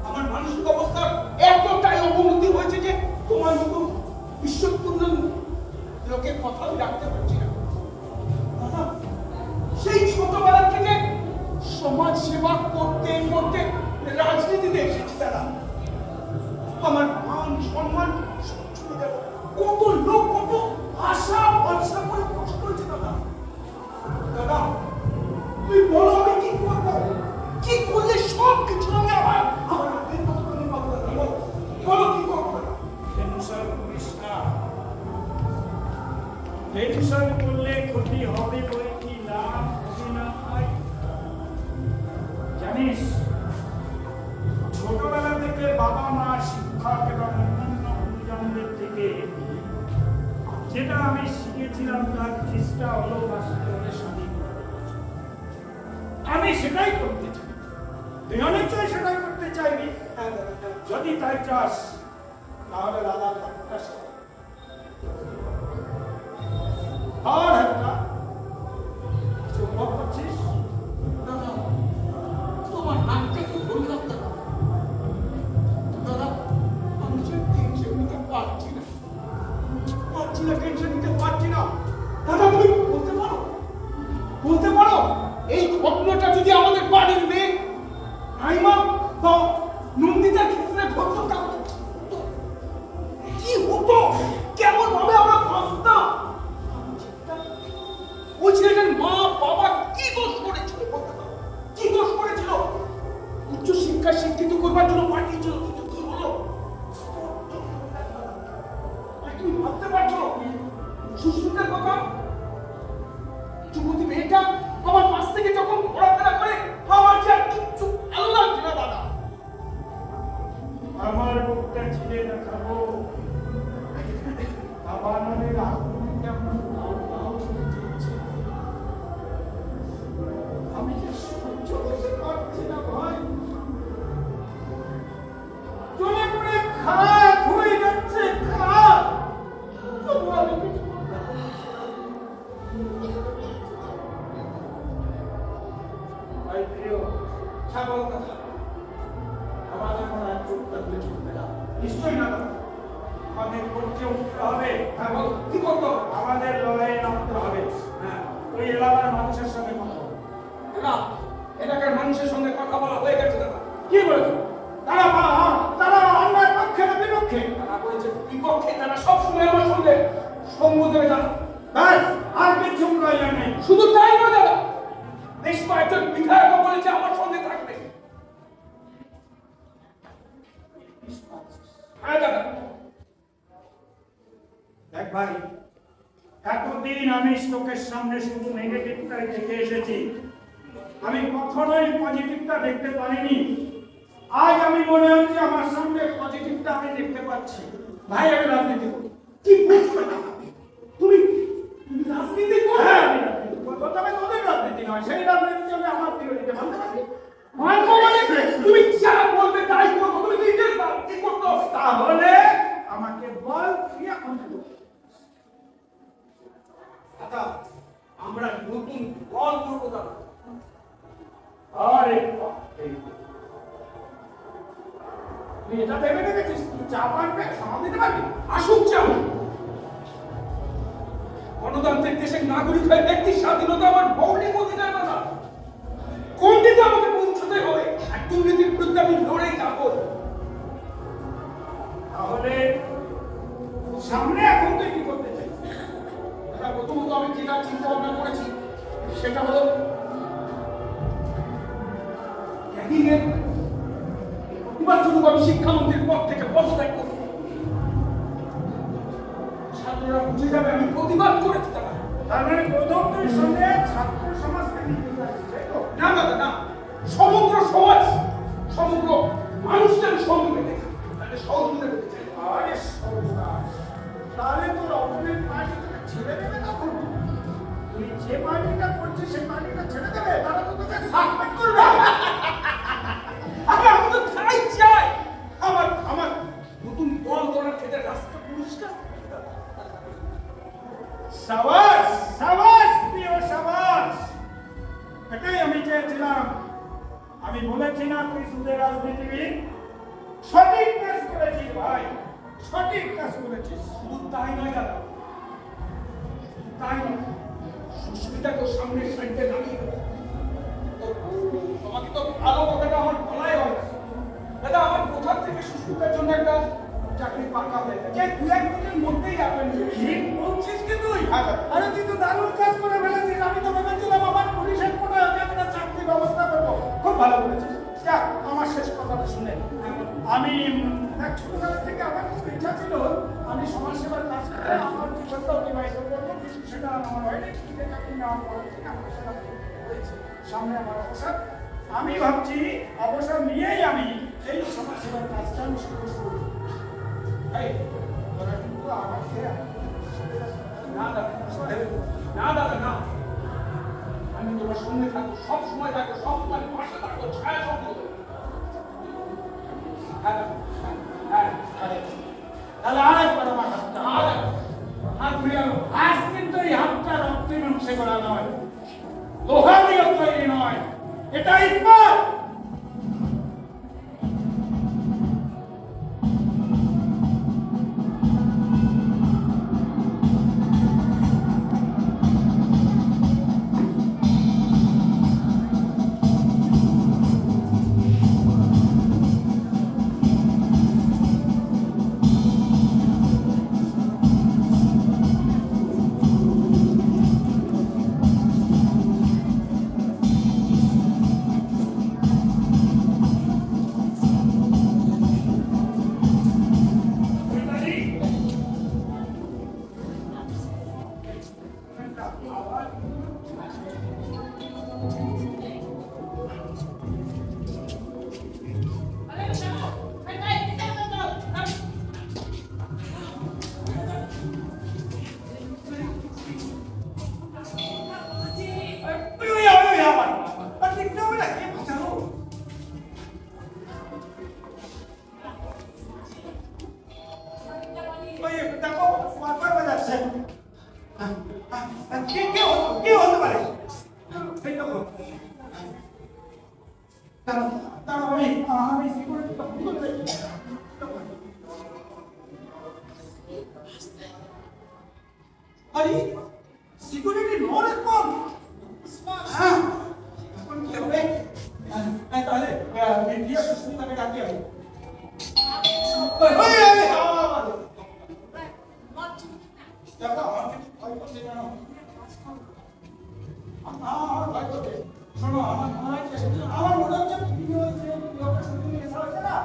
আমার মানসিক অবস্থার এতটাই অবনতি হয়েছে যে তোমার মতো বিশ্বপূর্ণ লোকের কথা আমি রাখতে পারছি না। দাদা, সেই ছোটবেলা থেকে সমাজ সেবা করতে করতে রাজনীতিতে এসেছি দাদা। আমার মান সম্মান সব চলে গেল। কত লোক কত আশা ভরসা করে কষ্ট করেছে দাদা। দাদা, তুই বলো আমি কি করবো? কি করলে সব কিছু আমি আমার আগের মতো করে পাবো দাদা? বলো কি করবো দাদা? টেনশন করিস না। টেনশন করলে ক্ষতি হবে বই কি লাভ হবে না ভাই? জানিস, ছোটবেলা থেকে বাবা মা শিক্ষক এবং অন্যান্য গুরুজনদের থেকে যেটা আমি শিখেছিলাম তার চেষ্টা হলো বাস্তবে স্বাধীন করা। আমি সেটাই করতে চাই। তুই অনেকটাই সেটাই করতে চাইবি। হ্যাঁ দাদা, হ্যাঁ। যদি তাই চাস তাহলে দাদার কথাটা শোন। আর একটা চুম্বক করছিস? দাদা, তোমার হাতটা কি বললাম দাদা? দাদা, আমি যে টেনশন নিতে পারছি না, টেনশন নিতে পারছি না। দাদা, তুমি বলতে পারো এই ঘটনাটা যদি আমাদের বাড়ির মেয়ে আইমা বা নন্দিতার ক্ষেত্রে ঘটতো তাহলে কি হতো? কেমন ভাবে আমরা বাঁচতাম? ওই ছেলেটার মা বাবা কি দোষ করেছিল বলতে পারো? কি দোষ করেছিল? উচ্চ শিক্ষা শিক্ষিত করবার জন্য পাঠিয়েছিল, কিন্তু কি হলো? তুমি ভাবতে পারছো সুস্মিতার কথা? যুবতী মেয়েটা আমার পাশ থেকে যখন ঘোরাফেরা করে আমার যে আর কিচ্ছু ভালো লাগছে না দাদা। আমার বুকটা ছিঁড়ে দেখাবো। বাবা নামের আগুন কেমন লাউ লাউ করে জ্বলছে। আমি যে সহ্য করতে পারছি না ভাই। চলে পড়ে খারাপ হয়ে যাচ্ছে, খারাপ। তবু আমি কিছু করতে পারছি না। ভাই প্রিয়, ছাগল কথা আমাদের মনে হয় চুপ থাকলে চলবে না। নিশ্চয়ই না দাদা, আমাদের করতে উঠতে হবে। হ্যাঁ বলো, কি করতে হবে? আমাদের লড়াইয়ে নামতে হবে। হ্যাঁ ওই এলাকার মানুষের সঙ্গে কথা বলো। দাদা, এলাকার মানুষের সঙ্গে কথা বলা হয়ে গেছে দাদা। কি বলেছো? তারা অন্যায় পক্ষে না বিপক্ষে? তারা বলেছে বিপক্ষে, তারা সবসময় আমার সঙ্গে সঙ্গ দেবে দাদা। ব্যাস, আর কিছু প্রয়োজন নেই। শুধু তাই নয় দাদা, বেশ কয়েকজন বিধায়ক বলেছে আমার সঙ্গে থাকবে। হ্যাঁ দাদা। দেখ ভাই, এতদিন আমি চোখের সামনে শুধু নেগেটিভটাই দেখে এসেছি, আমি কখনোই পজিটিভটা দেখতে পারিনি। আজ আমি মনে হচ্ছে আমার সামনে পজিটিভটা আমি দেখতে পাচ্ছি। ভাই, আমি রাজনীতি করি। কি বুঝছো না? তুমি রাজনীতি করো? হ্যাঁ, আমি রাজনীতি করবো, তবে তোদের রাজনীতি নয়। সেই রাজনীতি আমি আমার বিরোধীতে মানতে পারি। মানব মানে তুমি যা বলবে তাই করবো। তুমি নিজের কি করতে হবে? তাহলে আমাকে বল, কি এখন করবো? দাদা, আমরা নতুন দল করবো দাদা। আরে বাপ রে। তুই এটা ভেবে দেখেছিস তুই চা পানবে সামাল দিতে পারবি? আসুক চাও। গণতান্ত্রিক দেশের নাগরিক হয়ে ব্যক্তির স্বাধীনতা আমার মৌলিক অধিকার দাদা। কোন দিকে আমাকে পৌঁছতে হবে? আর দুর্নীতির বিরুদ্ধে আমি লড়েই যাবো। তাহলে সামনে এখন তুই কি করতে চাইছিস? দিনের প্রতিবাদস্বরূপ আমি শিক্ষামন্ত্রীর পদ থেকে পদত্যাগ করব। ছাত্ররা বুঝে যাবে আমি প্রতিবাদ করেছি তারা। তার মানে প্রথমটির সঙ্গে ছাত্র সমাজকে নিতে চাইছে, তাই তো? না দাদা না, সমগ্র সমাজ, সমগ্র মানুষকে আমি সঙ্গে পেতে চাই, তাদের সহযোগিতা পেতে চাই। আরে সর্বনাশ, তাহলে তোর অপোনেন্ট পার্টি তোকে ছেড়ে দেবে তখন? তুই যে পার্টিটা করছিস সেই পার্টিটা ছেড়ে দেবে, তারা তো তোকে সাসপেন্ড করবে। আরে আমি তো তাই চাই, আমার আমার নতুন দল গড়ার ক্ষেত্রে রাস্তা পরিষ্কার। সাবাস সাবাস প্রিয় সাবাস, এটাই আমি চেয়েছিলাম। আমি বলেছি না তুই সুদের রাজনীতিবিদ, সঠিক কাজ করেছিস ভাই, সঠিক কাজ করেছিস। শুধু তাই নয় দাদা, তাই নয়, সুস্মিতাকে সামনের সাইডে নামিয়ে দেবো। তোমাকে তো ভালো কথাটা আমার বলাই হয় না। দাদা আমার কোথা থেকে সুস্মিতার জন্য একটা চাকরি পাকা হয়ে গেছে, যে দু এক দিনের মধ্যেই আপনি ঠিক বলছিস কি তুই? হ্যাঁ, দাদা। আরে তুই তো দারুণ কাজ করে ফেলেছিস। আমি তো ভেবেছিলাম আমার পুলিশের কোনো একটা চাকরির ব্যবস্থা করবো। খুব ভালো করেছিস। যাক, আমার শেষ কথাটা শুনে আমি দেখ, ছোটবেলা থেকে আমার খুব ইচ্ছা ছিল আমি সমাজসেবার কাজ করে আমার জীবনটা অতিবাহিত করবো, কিন্তু সেটা আমার হয়নি। কিন্তু চাকরি নেওয়ার পর থেকে আমার সেটা হয়েছে। সামনে আমার অবসর, আমি ভাবছি অবসর নিয়েই আমি এই সমাজসেবার কাজটা আমি শুরু করবো। এই, তোরা কিন্তু আমাকে না দাদা, না দাদা না, আমি তোমার সঙ্গে থাকবো, সব সময় থাকবো, সব সময় পাশে থাকবো, ছায়া সঙ্গে দেবো। হ্যাঁ দাদা, হ্যাঁ আরে, তাহলে আরেকবার আমার হাতটা হাত মিলানো। আজ কিন্তু এই হাতটা রক্তের অংশে করা নয়, লোহা দিয়ে তৈরি নয়, এটা ইস্পাত। আরে সিকিউরিটি নো রেসপন্স। হ্যাঁ এখন কি হবে? তাহলে গিয়ে সুস্মিতাকে ডাকি আমি। ওই আমি দাদা আমাকে ভয় করছে কেন? আমার ভয় করছে, শোনো আমার মনে হচ্ছে ভিডিও যে লোকটা শুটিং এ এসে আছে না,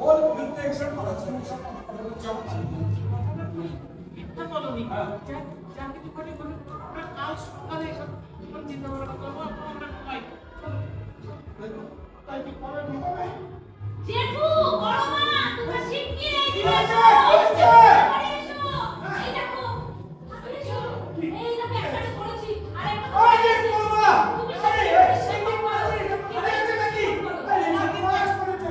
ওর বিরুদ্ধে অ্যাকশন করা হচ্ছে। কাল সকালে এসব চিন্তা ভাবনা করবো, আমরা সবাই তাই কি পরে হবে? জেঠু, বড় মা, তোমরা শিগগিরই এই দিকে হয়েছে, এসো। হয়েছে। বাড়ি এসো। এই দেখো, এই এসো। এই দেখো, একসাথে করেছি। আর একটা ওই যে বলবা, তুমি আরে সাথে সেই করো। আরে এটা নাকি? আরে নাকি বয়স করেছে?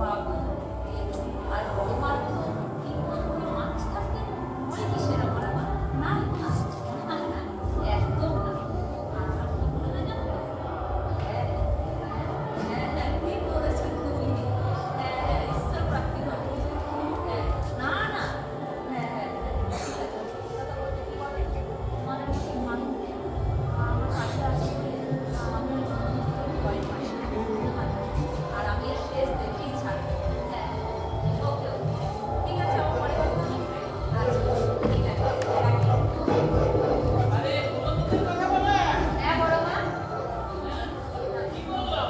বাবু আর বড় মার তো তিন মাস করে মানুষ থাকতে হয় কি সেরা করা না না একদম না আমরা কি বলে জানো হ্যাঁ ঠিক বলেছো তুমি হ্যাঁ ঈশ্বর প্রাপ্তি হবে না না হ্যাঁ ঠিক আছে কথা বলতে কি বলে মানে মানুষ আমার কাছে আছে আমি ভয় পাই আর আমি এর শেষ দেখেই ছাড়বো হ্যাঁ ওকে ওকে ঠিক আছে আমার পরে কথা হবে আচ্ছা ঠিক আছে রাখি আরে কোনো তোদের কথা বলা হ্যাঁ বড় মা কি বললো?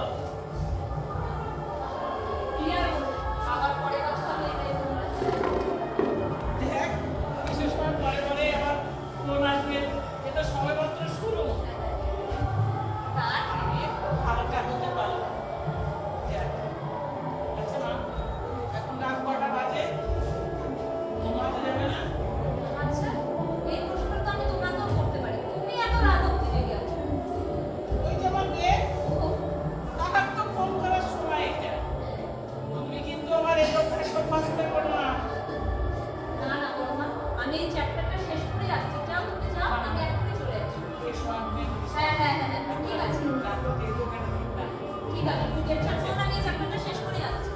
কি আর বলবো? আবার পরে কথা হবে এটাই বললাম দেখ বিশেষ করে পরে পরে আবার ফোন আসবে, এটা সবেমাত্র শুরু। তার আমি একটু হালকা হতে পারলাম। যাক। আচ্ছা মা, এখন রাত কটা বাজে? ঘুমাতে যাবে না? আচ্ছা এই প্রশ্নটা তো আমি তোমাকেও করতে পারি তুমি এত রাত অব্দি জেগে আছো ওই যে আমার মেয়ে, তাহার তো ফোন করার সময় এটা। তুমি কিন্তু আমার এই কথাটা সভ্যাস করো না। না না বড় মা আমি এই চ্যাপ্টারটা শেষ করে আসছি যাও তুমি যাও আমি এখনই চলে আসছি এসো আপনি। হ্যাঁ হ্যাঁ হ্যাঁ হ্যাঁ, ঠিক আছে রাতে দেখো কেন ঠিক না। ঠিক আছে তুমি টেনশন করো না আমি এই চ্যাপ্টারটা শেষ করে আসছি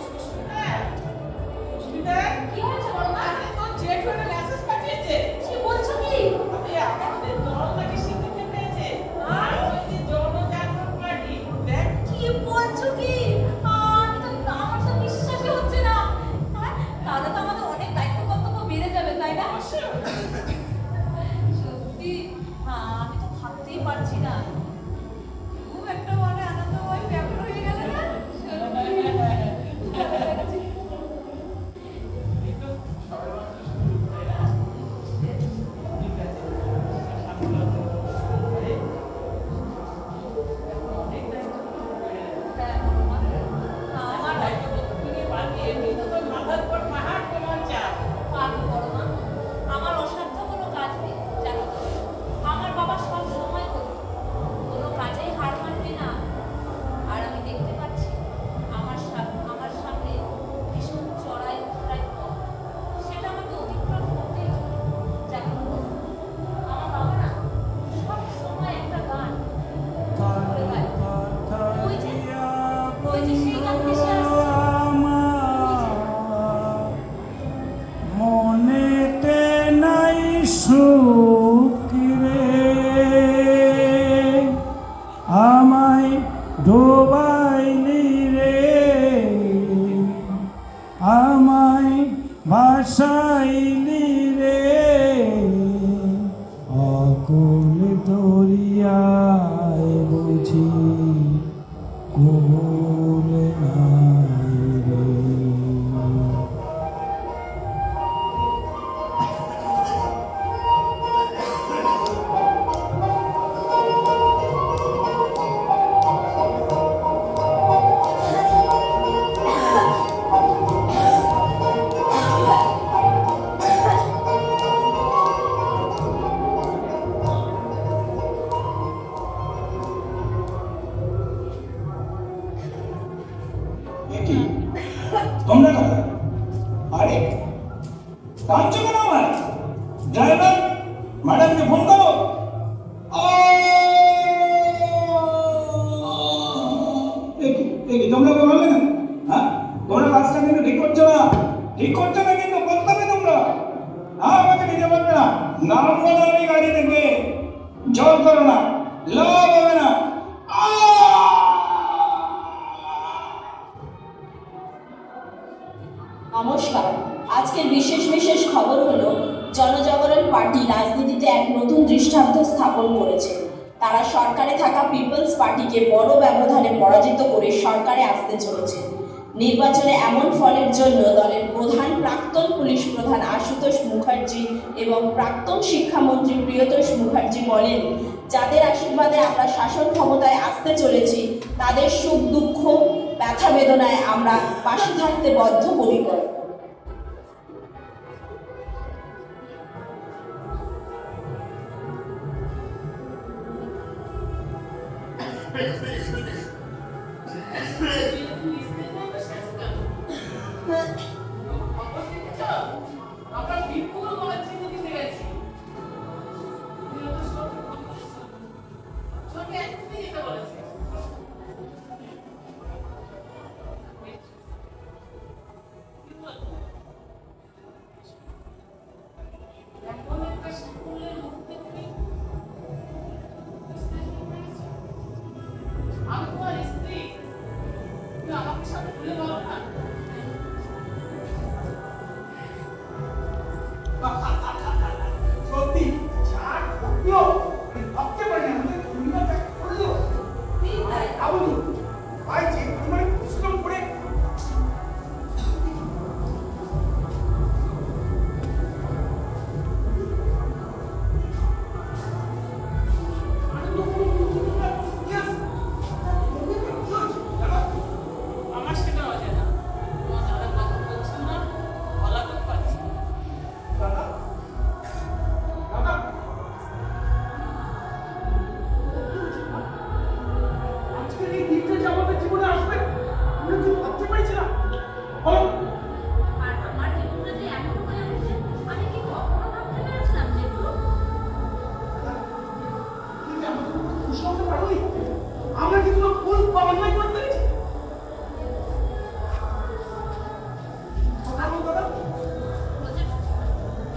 সুস্মিতা, সুস্মিতা, কি হয়েছে বড় মা আরে তোর জেঠ একটা মেসেজ পাঠিয়েছে। কি বলছো কি আরে আমাদের দল নাকি স্বীকৃতি পেয়েছে। আর ওই যে জনজাগরণ পার্টি, দেখ কি বলছো কি আমি তো আমার তো বিশ্বাসই হচ্ছে না হ্যাঁ তাহলে তো আমাদের অনেক দায়িত্ব কর্তব্য বেড়ে যাবে তাই না সত্যি হ্যাঁ আমি তো ভাবতেই পারছি না খুব একটা মানে আনন্দময় ব্যাপার হয়ে গেল না সত্যি ভালো লাগছে। কিন্তু সবেমাত্র শুরু, তাই না? ঠিক আছে, সামনে আরে, এখন অনেক দায়িত্ব বেড়ে যাবে। হ্যাঁ বড় মা আমার দায়িত্ব থেকে পারবি, এমনি তো তোর মাথার উপর পাহাড় সমান চাপ। পারবো বড় মা আমার অসাধ্য কোনো কাজ নেই জানো তো আমার বাবা সব সময় করতো কোনো কাজেই হার মানবে না আর আমি দেখতে পাচ্ছি আমার সামনে ভীষণ চড়াই উতরাই পথ সেটা আমাকে অতিক্রম করতেই হবে জানো তো আমার বাবা না সব সময় একটা গান করে গায় ওই যে সেই গান ভেসে আসছে মনেতে নাই সুখ রে আমায় ডোবাইলি রে আমায় ভাসাইলি রে অকুল দরিয়ায় বুঝি কুল নাই রে কি তোমরা কথা আরে কাঁদছো কেন আমার ড্রাইভার ম্যাডামকে ফোন করো তোমরা ওকে বললে না হ্যাঁ তোমরা কাজটা কিন্তু ঠিক করছো না কিন্তু করতে হবে তোমরা হ্যাঁ আমাকে নিতে পারবে না নাম বলো আমি গাড়ি থেকে জল করো না লাভ হবে না নমস্কার আজকের বিশেষ খবর হলো জনজাগরণ পার্টি রাজনীতিতে এক নতুন দৃষ্টান্ত স্থাপন করেছে তারা সরকারে থাকা পিপলস পার্টিকে বড় ব্যবধানে পরাজিত করে সরকারে আসতে চলেছে নির্বাচনে এমন ফলের জন্য দলের প্রধান প্রাক্তন পুলিশ প্রধান আশুতোষ মুখার্জি এবং প্রাক্তন শিক্ষামন্ত্রী প্রিয়তোষ মুখার্জি বলেন যাদের আশীর্বাদে আমরা শাসন ক্ষমতায় আসতে চলেছি তাদের সুখ দুঃখ ব্যথা বেদনায় আমরা পাশে থাকতে বদ্ধপরিকর। আমরা বিপুল বলে চিনি দিতে গেছি। চোখে একদিকে যেতে বলেছে। এখন একটা স্কুলের মধ্যে আমি তোমার স্ত্রী, তুমি আমাকে সাথে ভুলে বলো না। সত্যি যা করলো ভাবতে পারি আমাদের দুনিয়াটা করলো আপনি ভাই যে তোমার পরিশ্রম করে আমার সেটা অজানা। তোমার দাদা কথা বলছেন না, বলা তো পারছি না। দাদা দাদা আজকের এই দিনটা যে আমাদের জীবনে আসবে আমরা কি ভাবতে পারছিলাম বলো আর আমার জীবনটা যে এমন হয়ে উঠেছে আমি কি কখনো ভাবতে পেরেছিলাম জেঠু? তুমি কি আমাদের উপর খুশি হতে পারোনি আমরা কি কোনো ভুল বা অন্যায় করতে পেরেছি কথা বল দাদা জেঠু,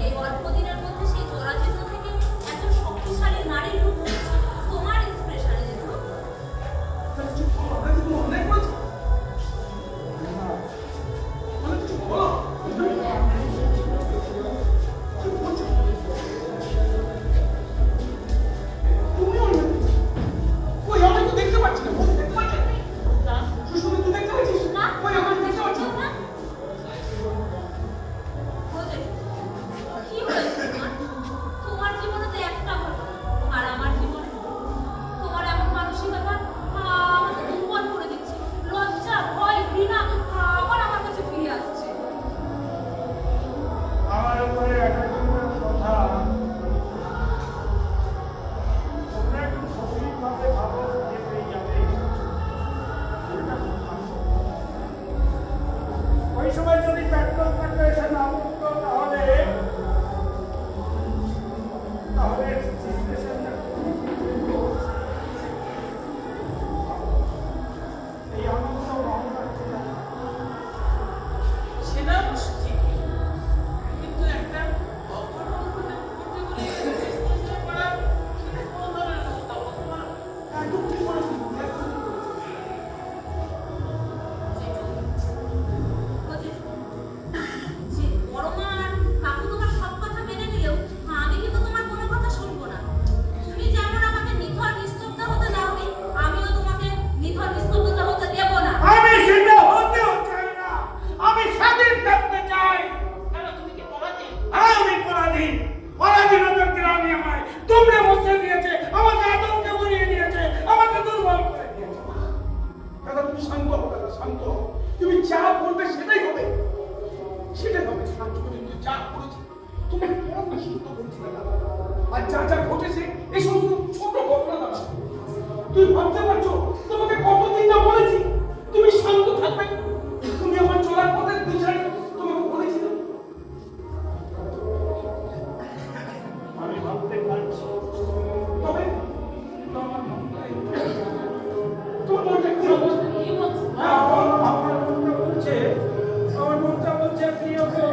এই অল্প দিনের মধ্যে সেই জোড়াজীর্ণ থেকে এত শক্তিশালী নারীর রূপ নিয়েছে তোমার ইন্সপিরেশনে জেঠু। তাহলে চুপ করো আমরা কি কোনো অন্যায় করেছি তাহলে কিছু বলো চুপ করছো তুমি অন্যায় করেছো। কই আমি তো দেখতে পাচ্ছি না বল দেখতে পাচ্ছি না, সুষুমি তুই দেখতে পাচ্ছিস না, কই আমি দেখতে পাচ্ছি না। ও জেঠু, কি হয়েছে তোমার? তোমার জীবনে তো একটা ঘটনা, আর আমার জীবনে তোমার এমন মানসিকতা আমাকে দুর্বল করে দিচ্ছে। লজ্জা, ভয়, ঘৃণা আবার আমার কাছে ফিরে আসছে। আমার উপরে একটা কথা তোমরা একটু সঠিকভাবে ভাবো যে পেয়ে যাবে ওই সময় যদি পেট্রোল থাকলে এসে না পড়তো তাহলে তাহলে সিচুয়েশনটা এই আনন্দ ভাবনা ছিল সেটা অবশ্য ঠিক। কিন্তু একটা অঘটন ঘটে বলে চেষ্টা করা সেটা কোনো ধরনের অপমান। একদম ঠিক বলেছিস একদম ঠিক বলেছিস। ও জেঠু, যে বড় মা আর কাকু তোমার সব কথা মেনে নিলেও আমি কিন্তু তোমার কোনো কথা শুনবো না। তুমি যেমন আমাকে নিথর নিস্তব্ধ হতে দাওনি, আমিও তোমাকে নিথর নিস্তব্ধতা হতে দেব না। আমি সেটা হতেও চাই না আমি স্বাধীন থাকতে চাই কেন তুমি কি পরাধীন? আমি পরাধীন পরাধীনতার গ্রামে আমায় তোমরা বসে দিয়েছে আমাকে আতঙ্কে ভরিয়ে দিয়েছে আমাকে দুর্বল করে দিয়েছে দাদা তুমি শান্ত হও দাদা শান্ত হও তুমি যা বলবে সেটাই হবে সেটাই হবে আজ পর্যন্ত যা করেছি তুমি কেন বেশি তো বলছি দাদা আর যা যা ঘটেছে এই সমস্ত ছোট ঘটনা দাদা তুমি ভাবতে পারছো তোমাকে কতদিন না বলেছি তুমি শান্ত থাকবে তুমি আমার চলার পথের দিশায় তোমাকে বলেছিলাম আমি ভাবতে পারছি তবে তোমার মনটাই তোমার মনটা কি অবস্থা কি বলছো? আমার মনটা বলছে প্রিয় কেউ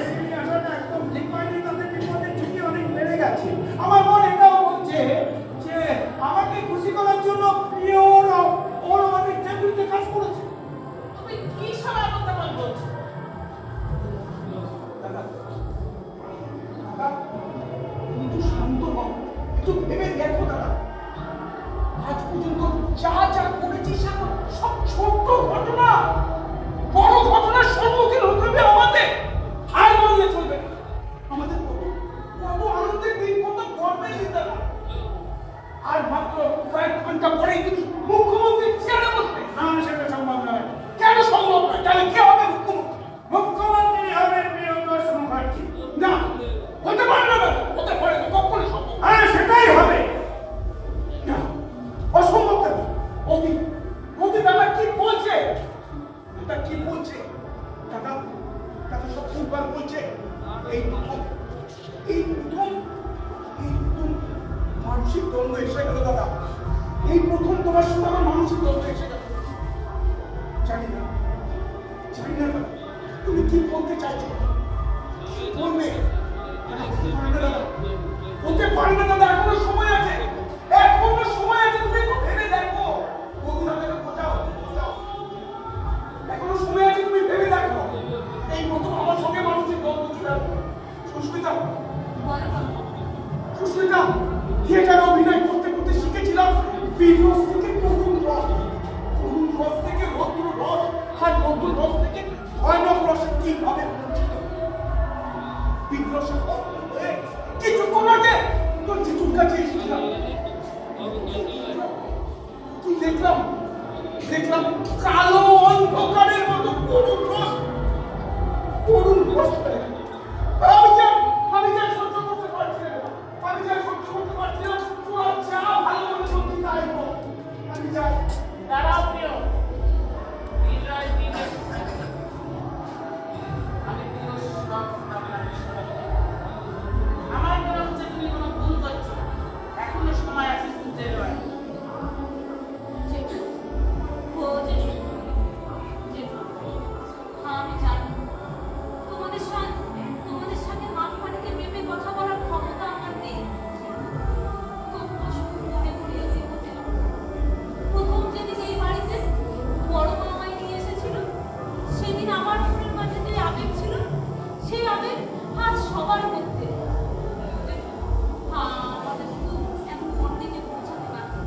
তুমি আসাটা একদম ঠিক হয়নি তাদের বিপদের ঝুঁকি অনেক বেড়ে গেছে আমার মন এটাও বলছে যে আমাকে খুশি করার জন্য প্রিয় কি বলছে দাদা, দাদা সব ভুলভাল বলছে। এই প্রথম এই প্রথম এই প্রথম মানসিক দ্বন্দ্ব এসে গেল দাদা, এই প্রথম তোমার সঙ্গে আমার মানসিক দ্বন্দ্ব এসে গেল। জানি না দাদা তুমি কি বলতে চাইছো, কি বলবে? হতে পারে না দাদা, এখনো সময় আছে, এখনো সময় আছে, তুমি একটু ভেবে দেখো। বন্ধুরাকে বোঝাও, এখনো সময় আছে, তুমি ভেবে দেখো। এই প্রথম আমার সঙ্গে মানুষের দ্বন্দ্ব ছিল। সুস্মিতা, সুস্মিতা, থিয়েটারে অভিনয় করতে করতে শিখেছিলাম বিরস থেকে করুণ রস, করুণ রস থেকে রৌদ্র রস, আর রৌদ্র রস থেকে ভয়ানক রসে কিভাবে পৌঁছিত। বিরসে কিছুক্ষণ আগে তোর জিতুর কাছে এসেছিলাম, কি দেখলাম? দেখলাম কালো অন্ধকারের মতো করুণ রস, করুণ রস। আমি যা সহ্য করতে পারছি না, আমি যা সহ্য করতে পারছি না, তোরা যা ভালো মনে করছি তাই বল। আমি যাই। দাঁড়াও প্রিয়, বিজয় দিনের আমি প্রিয় সব আপনার আমার মনে হচ্ছে তুমি কোনো ভুল করছো, এখনো সময় আছে বুঝতে দেওয়ার। আমি জানি তোমাদের সাথে মাঝখানে মেপে কথা বলার ক্ষমতা আমার নেই। তবুও শুধু মনে করিয়ে দিতে চাই, প্রথম যেদিন এই বাড়িতে বড় মা আমায় নিয়ে এসেছিল, সেদিন আমার মনের মাঝে যে আবেগ ছিল, সেই আবেগ আজ সবার মধ্যে। আমাদের শুধু এমন দিকে পৌঁছাতে পারবে,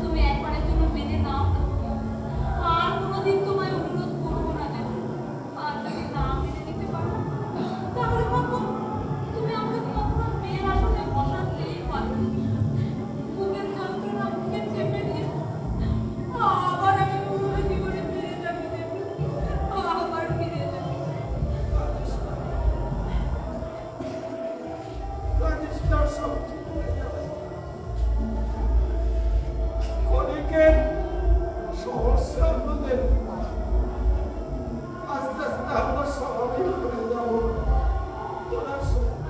তুমি একবারের জন্য মেনে নাও, আর কোনোদিন তোমায় অনুরোধ করবো না। দেখো, আর যদি না মেনে নিতে পারো, তাহলে ভাবো তুমি আমাকে কখনো মেয়ের আসনে বসাতেই পারো। বুকের যন্ত্রণা বুকে চেপে নিয়ে আবার আমি পুরো জীবনে ফিরে যাবো, আবার ফিরে যাবো। অনেকের সহস্রাব্দের আস্তে আস্তে আমরা স্বাভাবিক হয়ে যাব। তোরা সত্য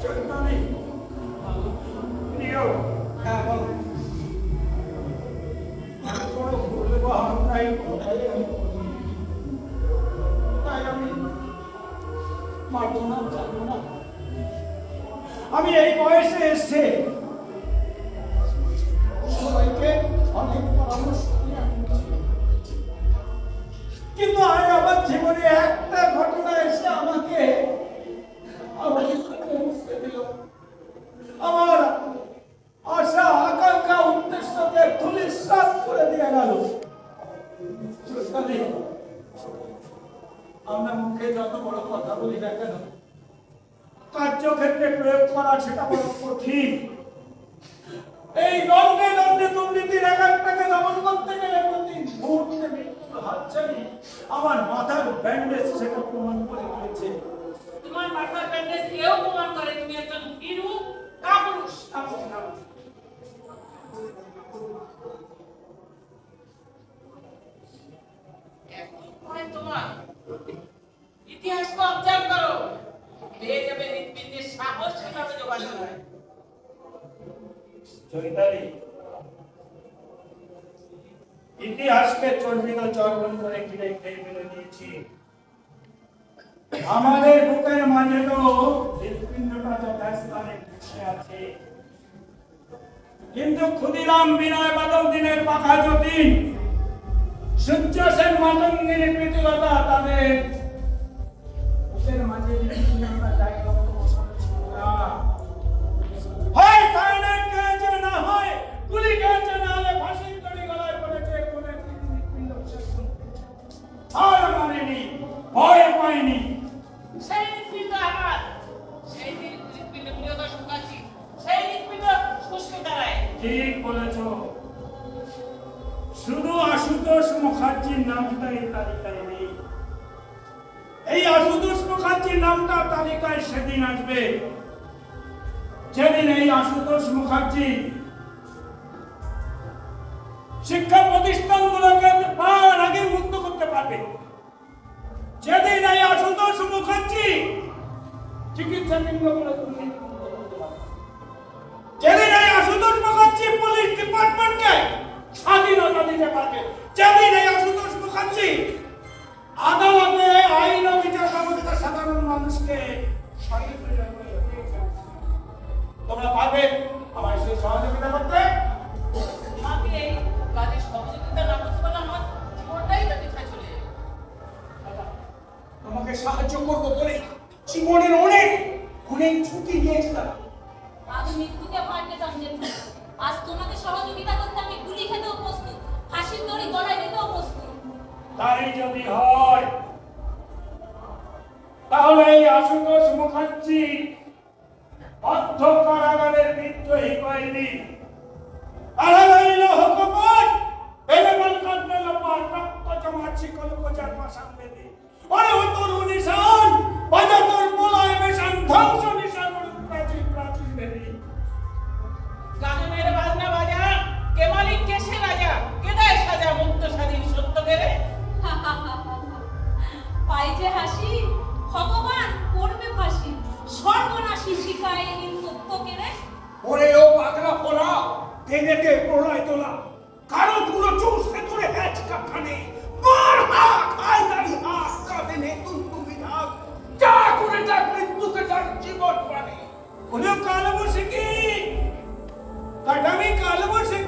চৈতালি প্রিয়। হ্যাঁ বলো। কোনো ভুল বা অন্যায় কোথায় আমি করিনি, তাই আমি মারবো না, জানবো না। আমি এই বয়সে এসে সবাইকে অনেক পরামর্শ দিয়ে আমি বুঝি। কিন্তু আমি আমার জীবনে একটা ঘটনা এসে আমাকে মুছতে দিল, আমার আশা আকাঙ্ক্ষা উদ্দেশ্যকে ধূলিসাৎ করে দিয়ে গেল। আমরা মুখে যত বড় কথা বলি না কেন, কার্যক্ষেত্রে প্রয়োগ করা সেটা বড় কঠিন। এই দ্বন্দ্বে দ্বন্দ্বে দুর্নীতির এক একটাকে দমন করতে গেলে প্রতি মুহূর্তে মৃত্যুর হাতছানি আমার মাথার ব্যান্ডেজ সেটা প্রমাণ করে দিয়েছে। তোমার মাথার ব্যান্ডেজ এও প্রমাণ করে তুমি একজন ভীরু কাপুরুষ। তোমার ইতিহাসকে অবজার্ভ করো, পেয়ে যাবে হৃৎপিণ্ডের সাহস কিভাবে জোগাড় হয়। চৈতালি, ইতিহাসকে চর্বিত চর্বণ করে ঘিরে খেয়ে ফেলে দিয়েছি। আমাদের বুকের মাঝে তো হৃৎপিণ্ডটা যথাস্থানে বসে আছে, কিন্তু ক্ষুদিরাম বিনয় বাদল দিনের পাখা যতীন, সূর্য সেন মাতঙ্গিনী প্রীতিলতা তাদের বুকের মাঝে হৃৎপিণ্ডটা জায়গা মতো বসানো ছিল না। হয় সায়নাইড খেয়েছে, না হয় গুলি খেয়েছে, না হলে ফাঁসির দড়ি গলায় পড়েছে, কোনো একটি হৃৎপিণ্ড শেষ করতে আর মানেনি, ভয় পায়নি। সেই হৃৎপিণ্ড আমার, সেই হৃৎপিণ্ড প্রিয়দর্শন মুখার্জি, সেই হৃৎপিণ্ড সুস্মিতা রায়। ঠিক বলেছ, শুধু আশুতোষ মুখার্জির নামটাই তালিকায় নেই। এই আশুতোষ মুখার্জির নামটা তালিকায় সেদিন আসবে যেদিন এই আশুতোষ মুখার্জি শিক্ষা প্রতিষ্ঠানগুলোকে পাওয়ার আগে মুক্ত করতে পারবে। যেদিন এই আশুতোষ মুখার্জি চিকিৎসা কেন্দ্রগুলো দুর্নীতি মুক্ত করতে পারবে, যেদিন এই আশুতোষ মুখার্জি পুলিশ ডিপার্টমেন্টকে স্বাধীনতা দিতে পারবে, যেদিন এই আশুতোষ মুখার্জি আদালতে আইন ও বিচার ব্যবস্থা সাধারণ মানুষকে সঠিক তোমরা পারবে আমার সেই সহযোগিতা করতে। আমাকে এই কাজে সহযোগিতা না করতে পারলে আমার জীবনটাই তো বৃথা চলে যাবে। আমাকে সাহায্য করবো বলে জীবনের অনেক অনেক ঝুঁকি নিয়েছে তারা। আজ মৃত্যুকে ভয় পেতাম যে আজ তোমাকে সহযোগিতা করতে আমি গুলি খেতেও প্রস্তুত, ফাঁসির দড়ি গলায় দিতেও প্রস্তুত। তাই যদি হয় তাহলে এই আশুতোষ মুখার্জি বদ্ধ কারাগারের বিদ্রোহী কয়েদি কারাগারিল হুকুমত বেলেবল করনে লম্বা রক্ত জমা শিকল কোজার পাশান বেদি ওরে ও তরুণ নিশান বাজা তোর মোলায় মেশান ধ্বংস নিশান প্রাচীন প্রাচীন বেদি গাজনের বাজনা বাজা, কে মালিক কে সে রাজা, কে দেয় সাজা মুক্ত স্বাধীন সত্য গেলে। পাই যে হাসি, ভগবান করবে ফাঁসি, সর্বনাশী শিখায় এই তথ্য কেড়ে। ওরে ও পাগলা পোলা টেনে দে প্রলয় তোলা কারো পুরো চুষতে তোরে হ্যাচকা খানে মার হাক হায় দাড়ি হাক কাঁদে নে তুমি হাক যা করে যাক মৃত্যুকে যার জীবন মানে। কোন কালবৈশাখী কাটামি কালবৈশাখী